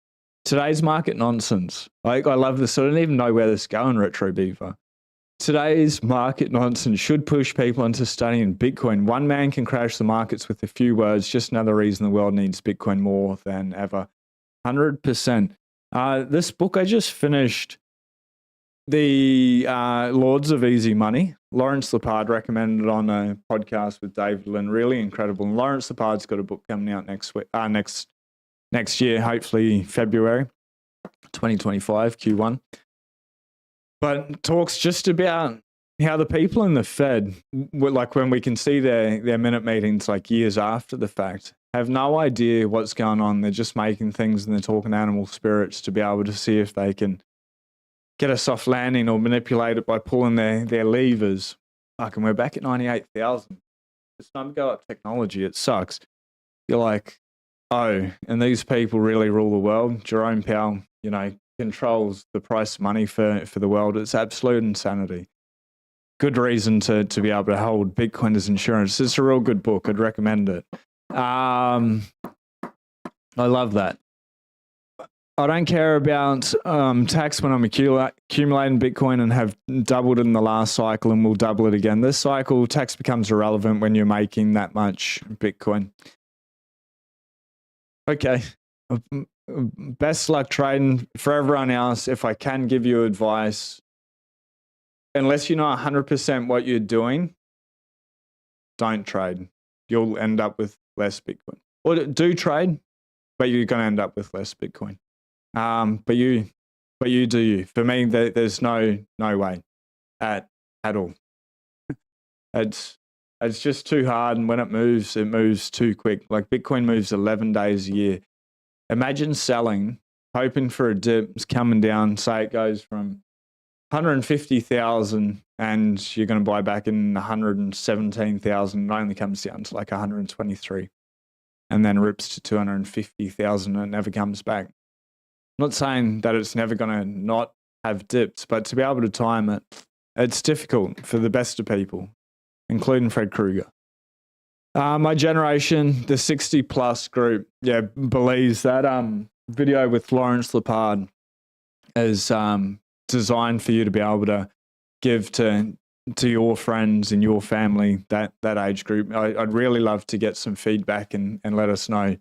Today's market nonsense. I love this. I don't even know where this is going, Retro Beaver. Today's market nonsense should push people into studying Bitcoin. One man can crash the markets with a few words. Just another reason the world needs Bitcoin more than ever. 100%. This book I just finished, The Lords of Easy Money. Lawrence Lepard recommended it on a podcast with David Lynn. Really incredible. And Lawrence Lepard's got a book coming out next year, hopefully February 2025, Q1. But talks just about how the people in the Fed, like when we can see their minute meetings like years after the fact, have no idea what's going on. They're just making things and they're talking animal spirits to be able to see if they can get a soft landing or manipulate it by pulling their levers. Fuck, and we're back at 98,000. It's time to go up technology. It sucks. You're like, oh, and these people really rule the world. Jerome Powell, you know, controls the price of money for the world. It's absolute insanity. Good reason to be able to hold Bitcoin as insurance. It's a real good book. I'd recommend it. I love that. I don't care about tax when I'm accumulating Bitcoin and have doubled in the last cycle and will double it again. This cycle, tax becomes irrelevant when you're making that much Bitcoin. Okay. Best luck trading. For everyone else, if I can give you advice, unless you know 100% what you're doing, don't trade. You'll end up with less Bitcoin. Or do trade, but you're going to end up with less Bitcoin. But you do you. For me, there's no way at all. It's just too hard, and when it moves too quick. Like Bitcoin moves 11 days a year. Imagine selling, hoping for a dip, it's coming down. Say it goes from 150,000 and you're going to buy back in 117,000. It only comes down to like 123 and then rips to 250,000 and it never comes back. I'm not saying that it's never going to not have dips, but to be able to time it, it's difficult for the best of people, including Fred Krueger. My generation, the 60 plus group, believes that video with Lawrence Lepard is designed for you to be able to give to your friends and your family, that age group. I'd really love to get some feedback and let us know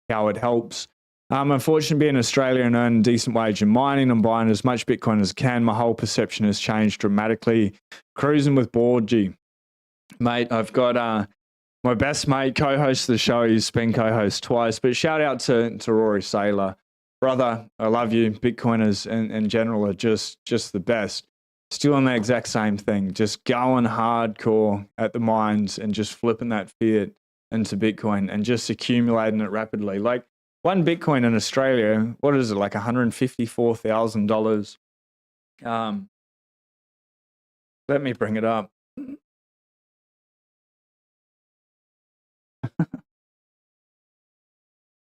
how it helps. Unfortunately, being in Australia and earning a decent wage in mining and buying as much Bitcoin as I can, my whole perception has changed dramatically. Cruising with Borgie. Mate, I've got my best mate, co-host of the show. He's been co-host twice, but shout out to Rory Saylor. Brother, I love you. Bitcoiners in general are just the best. Still on the exact same thing, just going hardcore at the mines and just flipping that fiat into Bitcoin and just accumulating it rapidly. Like one Bitcoin in Australia, what is it, like $154,000? Let me bring it up.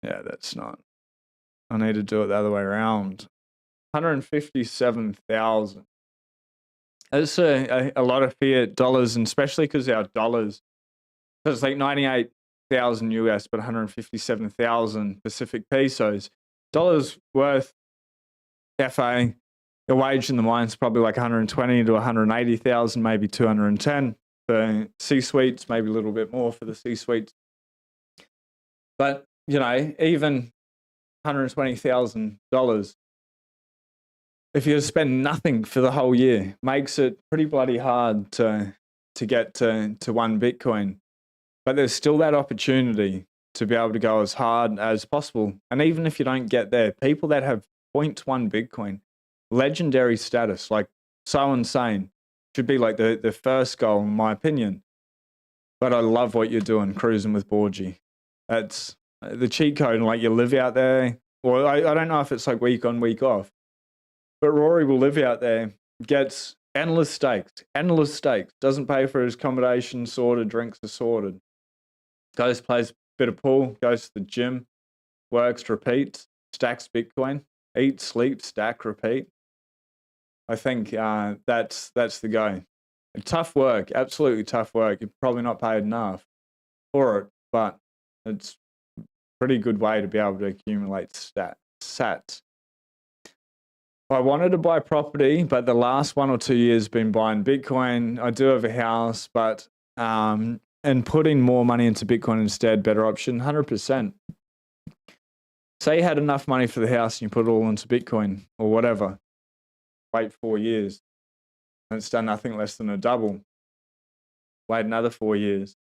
Yeah, that's not. I need to do it the other way around. 157,000. That's a lot of fiat dollars, and especially because our dollars, so it's like 98,000 US, but 157,000 Pacific pesos. Dollars worth FA, the wage in the mine's probably like 120 to 180,000, maybe 210 for C-suites, maybe a little bit more for the C-suites. But, you know, even $120,000, if you spend nothing for the whole year, makes it pretty bloody hard to get to 1 Bitcoin. But there's still that opportunity to be able to go as hard as possible. And even if you don't get there, people that have 0.1 Bitcoin, legendary status, like so insane, should be like the first goal, in my opinion. But I love what you're doing, cruising with Borgie. That's the cheat code, and like you live out there. Or I don't know if it's like week on, week off. But Rory will live out there, gets endless stakes, doesn't pay for his accommodation, sorted, drinks are sorted. Goes, plays a bit of pool, goes to the gym, works, repeats, stacks Bitcoin, eats, sleeps, stack, repeat. I think that's the go. Tough work, absolutely tough work. You're probably not paid enough for it, but it's a pretty good way to be able to accumulate sats. I wanted to buy property, but the last 1 or 2 years been buying Bitcoin. I do have a house, but and putting more money into Bitcoin instead, better option, 100%. Say you had enough money for the house and you put it all into Bitcoin or whatever. Wait 4 years and it's done nothing less than a double. Wait another 4 years.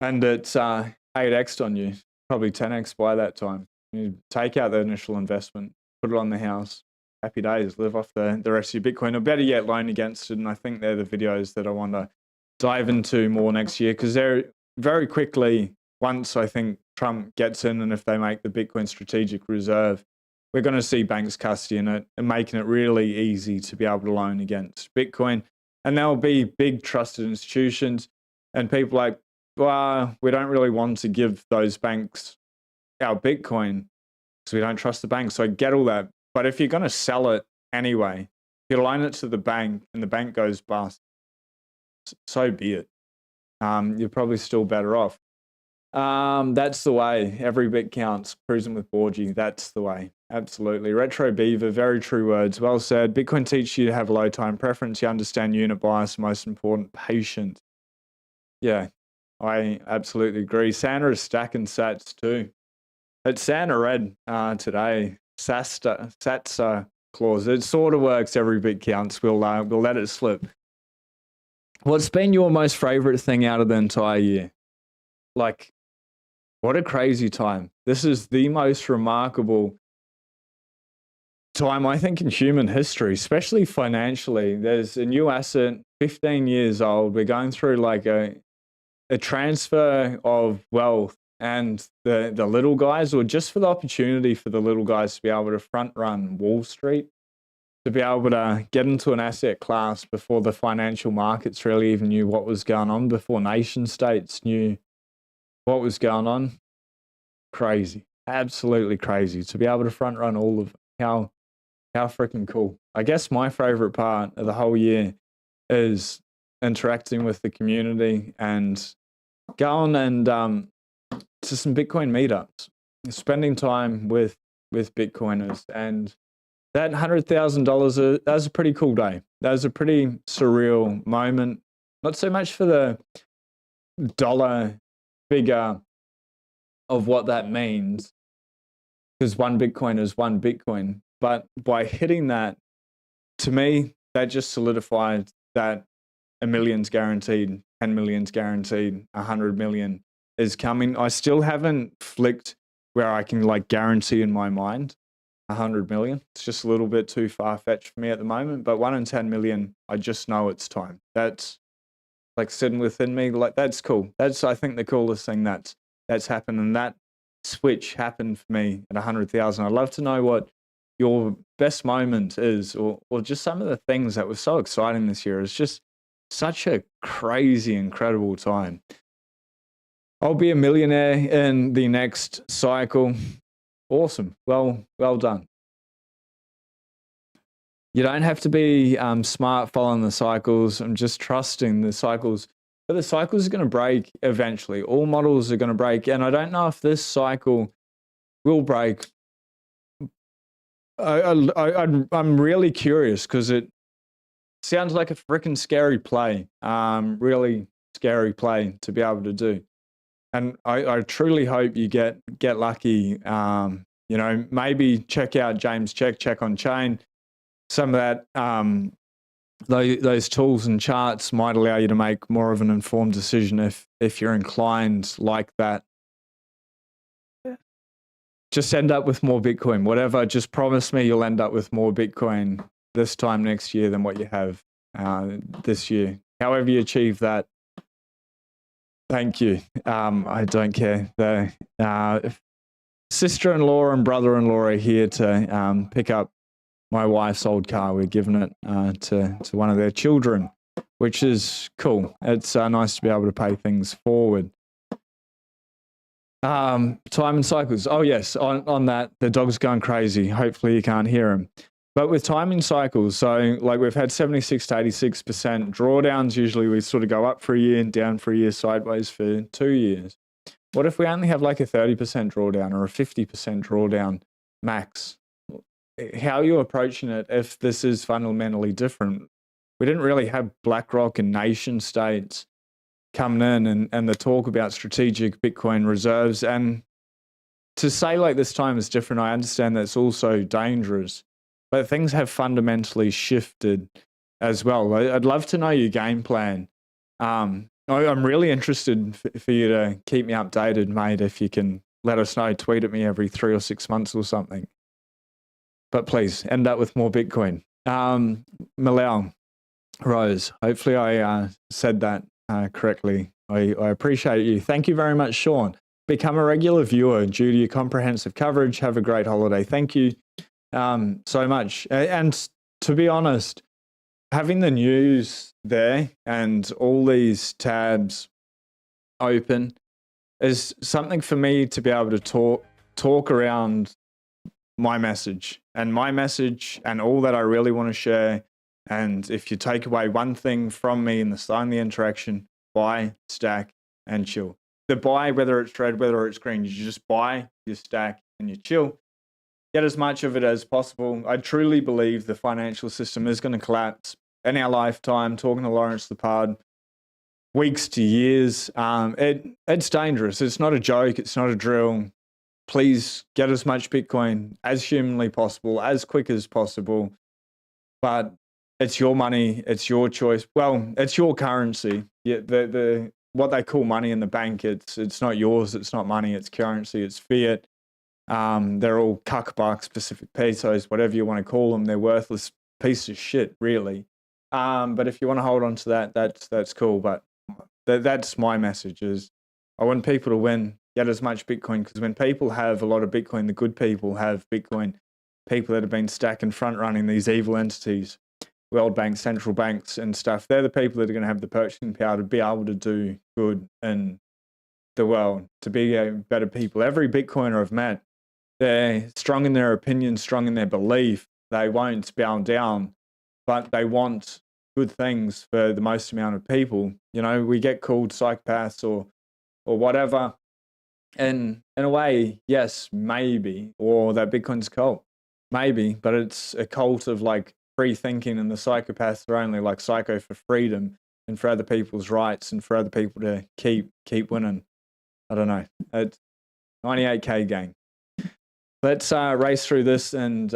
And it's 8x'd on you, probably 10x by that time. You take out the initial investment, put it on the house, happy days, live off the rest of your Bitcoin, or better yet, loan against it. And I think they're the videos that I want to dive into more next year, because they're very quickly, once I think Trump gets in and if they make the Bitcoin strategic reserve, we're going to see banks custodying it and making it really easy to be able to loan against Bitcoin. And there'll be big trusted institutions and people like, well, we don't really want to give those banks our Bitcoin because we don't trust the bank. So I get all that. But if you're going to sell it anyway, if you loan it to the bank and the bank goes bust, so be it. You're probably still better off. That's the way. Every bit counts. Cruising with Borgie, that's the way. Absolutely. Retro Beaver, very true words. Well said. Bitcoin teaches you to have low time preference. You understand unit bias, most important, patience. Yeah, I absolutely agree. Santa is stacking sats too. It's Santa Red today. Sats clause. It sort of works. Every bit counts. We'll let it slip. What's been your most favorite thing out of the entire year? Like, what a crazy time. This is the most remarkable time, I think, in human history, especially financially. There's a new asset, 15 years old. We're going through like a transfer of wealth, and the little guys, or just for the opportunity for the little guys to be able to front run Wall Street, to be able to get into an asset class before the financial markets really even knew what was going on, before nation states knew what was going on. Crazy, absolutely crazy to be able to front run all of it. How freaking cool. I guess my favorite part of the whole year is interacting with the community and going and to some Bitcoin meetups, spending time with Bitcoiners, and that $100,000, that was a pretty cool day. That was a pretty surreal moment. Not so much for the dollar figure of what that means, because one Bitcoin is one Bitcoin, but by hitting that, to me, that just solidified that $1 million's guaranteed, 10 million's guaranteed, 100 million is coming. I still haven't flicked where I can like guarantee in my mind 100 million. It's just a little bit too far-fetched for me at the moment, but 1 in 10 million, I just know it's time. That's like sitting within me. Like, that's cool. That's, I think, the coolest thing that's happened. And that switch happened for me at 100,000. I'd love to know what your best moment is, or just some of the things that were so exciting this year. It's just such a crazy, incredible time. I'll be a millionaire in the next cycle. Awesome. Well done. You don't have to be smart following the cycles. I'm just trusting the cycles. But the cycles are going to break eventually. All models are going to break. And I don't know if this cycle will break. I'm really curious because it sounds like a freaking scary play. Really scary play to be able to do. And I truly hope you get lucky. You know, maybe check out James Check on Chain. Some of that, those tools and charts might allow you to make more of an informed decision if you're inclined like that. Just end up with more Bitcoin. Whatever, just promise me you'll end up with more Bitcoin this time next year than what you have this year. However you achieve that, thank you. I don't care. The sister-in-law and brother-in-law are here to pick up my wife's old car. We're giving it to one of their children, which is cool. It's nice to be able to pay things forward. Time and cycles. Oh yes, on that, the dog's going crazy. Hopefully you can't hear him. But with timing cycles, so like we've had 76 to 86% drawdowns. Usually we sort of go up for a year and down for a year, sideways for 2 years. What if we only have like a 30% drawdown or a 50% drawdown max? How are you approaching it if this is fundamentally different? We didn't really have BlackRock and nation states coming in and the talk about strategic Bitcoin reserves. And to say like this time is different, I understand that's also dangerous, but things have fundamentally shifted as well. I'd love to know your game plan. I'm really interested for you to keep me updated, mate. If you can let us know, tweet at me every 3 or 6 months or something. But please end up with more Bitcoin. Malau Rose, hopefully I said that correctly. I appreciate you. Thank you very much, Sean. Become a regular viewer due to your comprehensive coverage. Have a great holiday. Thank you so much. And to be honest, having the news there and all these tabs open is something for me to be able to talk around my message and all that I really want to share. And if you take away one thing from me in the start of the interaction, buy, stack, and chill. The buy, whether it's red, whether it's green, you just buy, you stack, and you chill. Get as much of it as possible. I truly believe the financial system is going to collapse in our lifetime. Talking to Lawrence Lepard, weeks to years. It's dangerous. It's not a joke. It's not a drill. Please get as much Bitcoin as humanly possible, as quick as possible. But it's your money. It's your choice. Well, it's your currency. Yeah, the what they call money in the bank. It's not yours. It's not money. It's currency. It's fiat. They're all cuck bucks, Pacific pesos, whatever you want to call them. They're worthless piece of shit, really. But if you want to hold on to that, that's cool. But that's my message. Is I want people to win. Get as much Bitcoin, because when people have a lot of Bitcoin, the good people have Bitcoin. people that have been stacking front running these evil entities, World Bank, central banks and stuff. They're the people that are going to have the purchasing power to be able to do good in the world, to be better people. Every Bitcoiner I've met, they're strong in their opinion, strong in their belief. They won't bow down, but they want good things for the most amount of people. You know, we get called psychopaths or whatever. And in a way, yes, maybe, or that Bitcoin's a cult, maybe, but it's a cult of like free thinking, and the psychopaths are only like psycho for freedom and for other people's rights and for other people to keep winning. I don't know. It's 98K gang. Let's race through this, and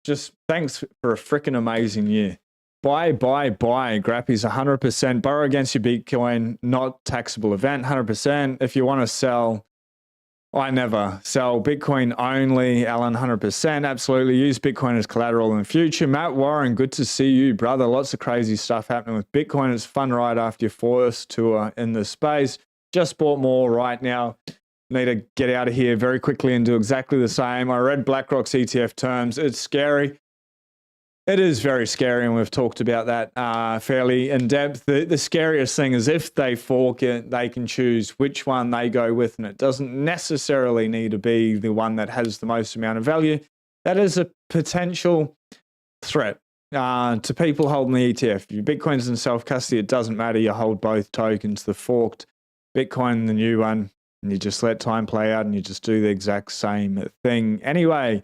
just thanks for a freaking amazing year. Buy. Grappy's 100%. Borrow against your Bitcoin, not taxable event, 100%. If you want to sell, I never sell Bitcoin only. Alan, 100%. Absolutely. Use Bitcoin as collateral in the future. Matt Warren, good to see you, brother. Lots of crazy stuff happening with Bitcoin. It's a fun ride after your first tour in the space. Just bought more right now. Need to get out of here very quickly and do exactly the same. I read BlackRock's ETF terms. It's scary. It is very scary, and we've talked about that fairly in depth. The scariest thing is if they fork it, they can choose which one they go with, and it doesn't necessarily need to be the one that has the most amount of value. That is a potential threat to people holding the ETF. Your Bitcoin's in self-custody, it doesn't matter. You hold both tokens, the forked Bitcoin, the new one, and you just let time play out and you just do the exact same thing. Anyway,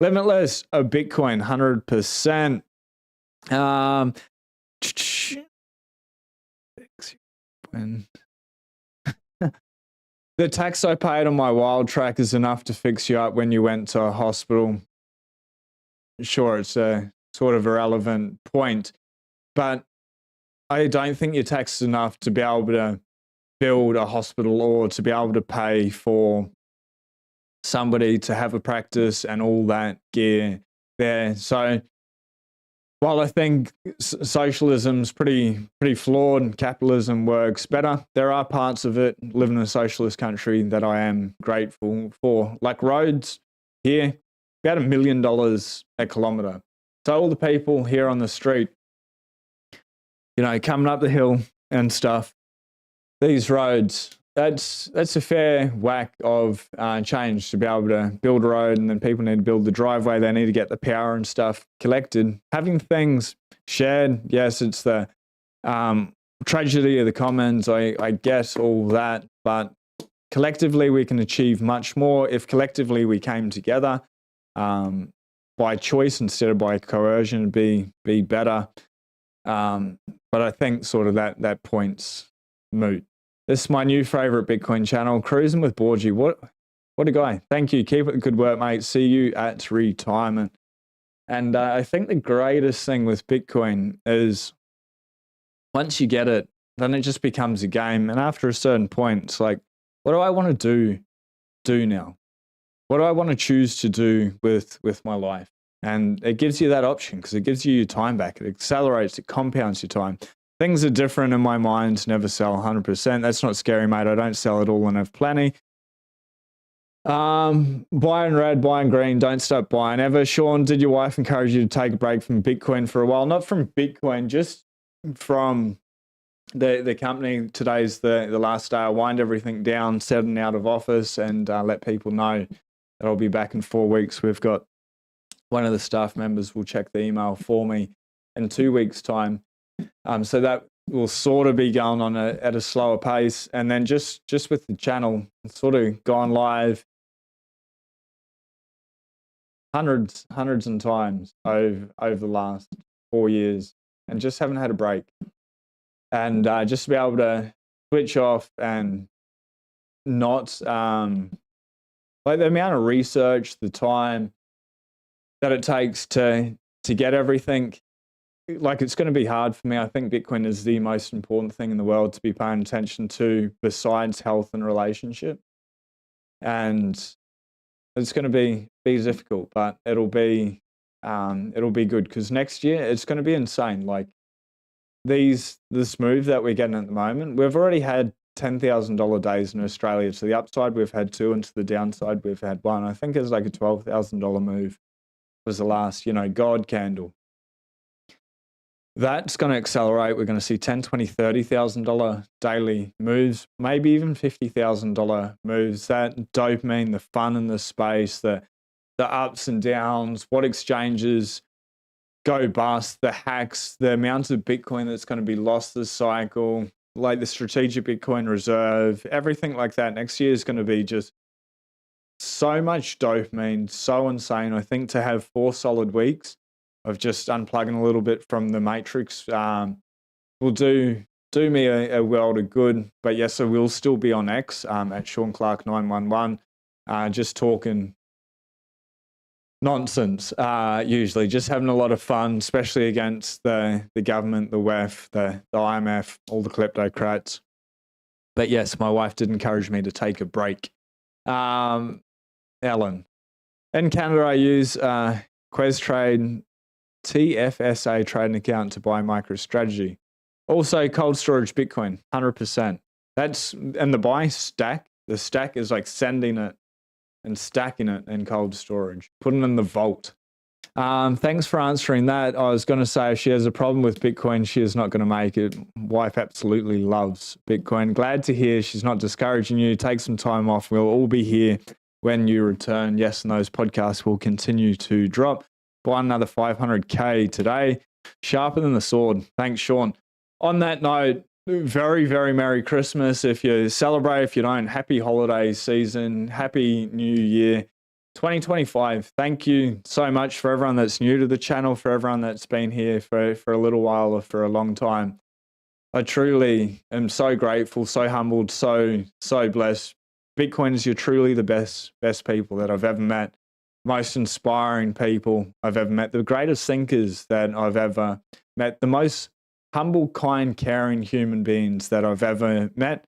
Limitless of Bitcoin, 100%. The tax I paid on my wild track is enough to fix you up when you went to a hospital. Sure, it's a sort of irrelevant point, but I don't think your tax is enough to be able to build a hospital or to be able to pay for somebody to have a practice and all that gear there. So while I think socialism's pretty flawed and capitalism works better, there are parts of it, living in a socialist country, that I am grateful for. Like roads here, about $1 million a kilometer. So all the people here on the street, you know, coming up the hill and stuff, these roads, that's a fair whack of change to be able to build a road, and then people need to build the driveway. They need to get the power and stuff collected. Having things shared, yes, it's the tragedy of the commons. I guess all that, but collectively we can achieve much more if collectively we came together by choice instead of by coercion. Be better. But I think sort of that point's moot. This is my new favorite Bitcoin channel, Cruising with Borgie. What a guy. Thank you. Keep up the good work, mate. See you at retirement. And I think the greatest thing with Bitcoin is once you get it, then it just becomes a game. And after a certain point, it's like, what do I want to do now? What do I want to choose to do with my life? And it gives you that option because it gives you your time back. It accelerates, it compounds your time. Things are different in my mind. Never sell 100%. That's not scary, mate. I don't sell it all and have plenty. Buy in red, buy in green. Don't stop buying ever. Sean, did your wife encourage you to take a break from Bitcoin for a while? Not from Bitcoin, just from the company. Today's the last day. I wind everything down, setting out of office, and let people know that I'll be back in 4 weeks. We've got one of the staff members will check the email for me in 2 weeks' time. So that will sort of be going on at a slower pace. And then just with the channel, it's sort of gone live hundreds of times over the last 4 years and just haven't had a break. And just to be able to switch off and not, like the amount of research, the time that it takes to get everything, like it's going to be hard for me. I think Bitcoin is the most important thing in the world to be paying attention to besides health and relationship. And it's going to be difficult, but it'll be good because next year it's going to be insane. Like this move that we're getting at the moment, we've already had $10,000 days in Australia. To the upside, we've had 2, and to the downside, we've had 1. I think it's like a $12,000 move was the last, God candle. That's going to accelerate. We're going to see $10,000, $20,000, $30,000 daily moves, maybe even $50,000 moves. That dopamine, the fun in the space, the ups and downs, what exchanges go bust, the hacks, the amount of Bitcoin that's going to be lost this cycle, like the strategic Bitcoin reserve, everything like that. Next year is going to be just so much dopamine, so insane. I think to have 4 solid weeks of just unplugging a little bit from the matrix will do me a world of good. But yes, I will still be on X at Sean Clark 911, just talking nonsense, usually just having a lot of fun, especially against the government, the WEF, the IMF, all the kleptocrats. But yes, my wife did encourage me to take a break. Ellen. In Canada, I use QuezTrade TFSA trading account to buy MicroStrategy. Also, cold storage Bitcoin, 100%. That's, and the buy stack, the stack is like sending it and stacking it in cold storage, putting it in the vault. Thanks for answering that. I was going to say if she has a problem with Bitcoin, she is not going to make it. Wife absolutely loves Bitcoin. Glad to hear she's not discouraging you. Take some time off. We'll all be here when you return. Yes, and those podcasts will continue to drop. Buy another 500K today. Sharper than the sword. Thanks, Sean. On that note, very, very Merry Christmas. If you celebrate, if you don't, happy holiday season. Happy New Year 2025. Thank you so much for everyone that's new to the channel, for everyone that's been here for a little while or for a long time. I truly am so grateful, so humbled, so blessed. Bitcoiners, you're truly the best people that I've ever met. Most inspiring people I've ever met. The greatest thinkers that I've ever met. The most humble, kind, caring human beings that I've ever met.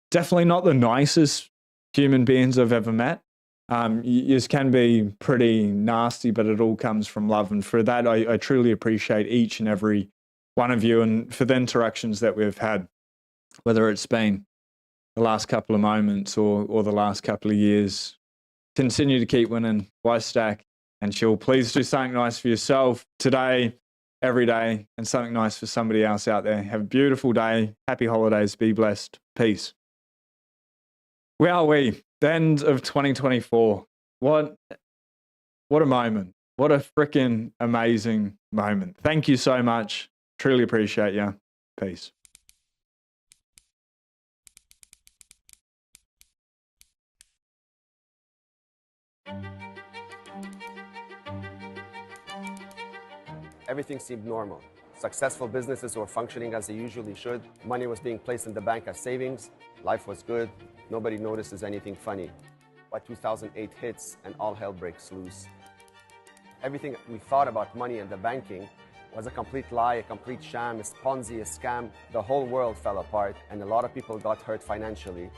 Definitely not the nicest human beings I've ever met. You can be pretty nasty, but it all comes from love. And for that, I truly appreciate each and every one of you and for the interactions that we've had, whether it's been the last couple of moments or the last couple of years. Continue to keep winning. Why stack and chill? Please do something nice for yourself today, every day, and something nice for somebody else out there. Have a beautiful day. Happy holidays. Be blessed. Peace. Where are we? The end of 2024. What a moment. What a freaking amazing moment. Thank you so much. Truly appreciate you. Peace. Everything seemed normal. Successful businesses were functioning as they usually should. Money was being placed in the bank as savings. Life was good. Nobody notices anything funny. But 2008 hits and all hell breaks loose. Everything we thought about money and the banking was a complete lie, a complete sham, a Ponzi, a scam. The whole world fell apart and a lot of people got hurt financially.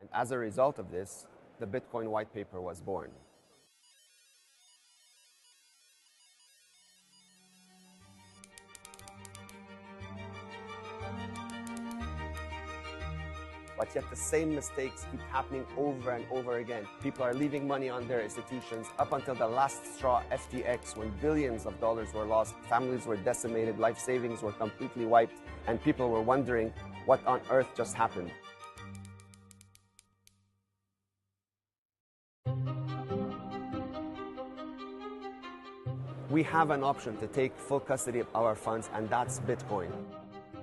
And as a result of this, the Bitcoin white paper was born. But yet the same mistakes keep happening over and over again. People are leaving money on their institutions up until the last straw, FTX, when billions of dollars were lost, families were decimated, life savings were completely wiped, and people were wondering what on earth just happened. We have an option to take full custody of our funds, and that's Bitcoin.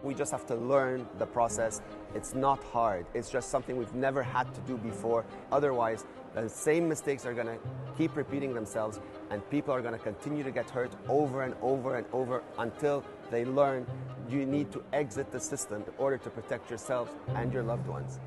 We just have to learn the process. It's not hard. It's just something we've never had to do before. Otherwise, the same mistakes are going to keep repeating themselves, and people are going to continue to get hurt over and over and over until they learn you need to exit the system in order to protect yourselves and your loved ones.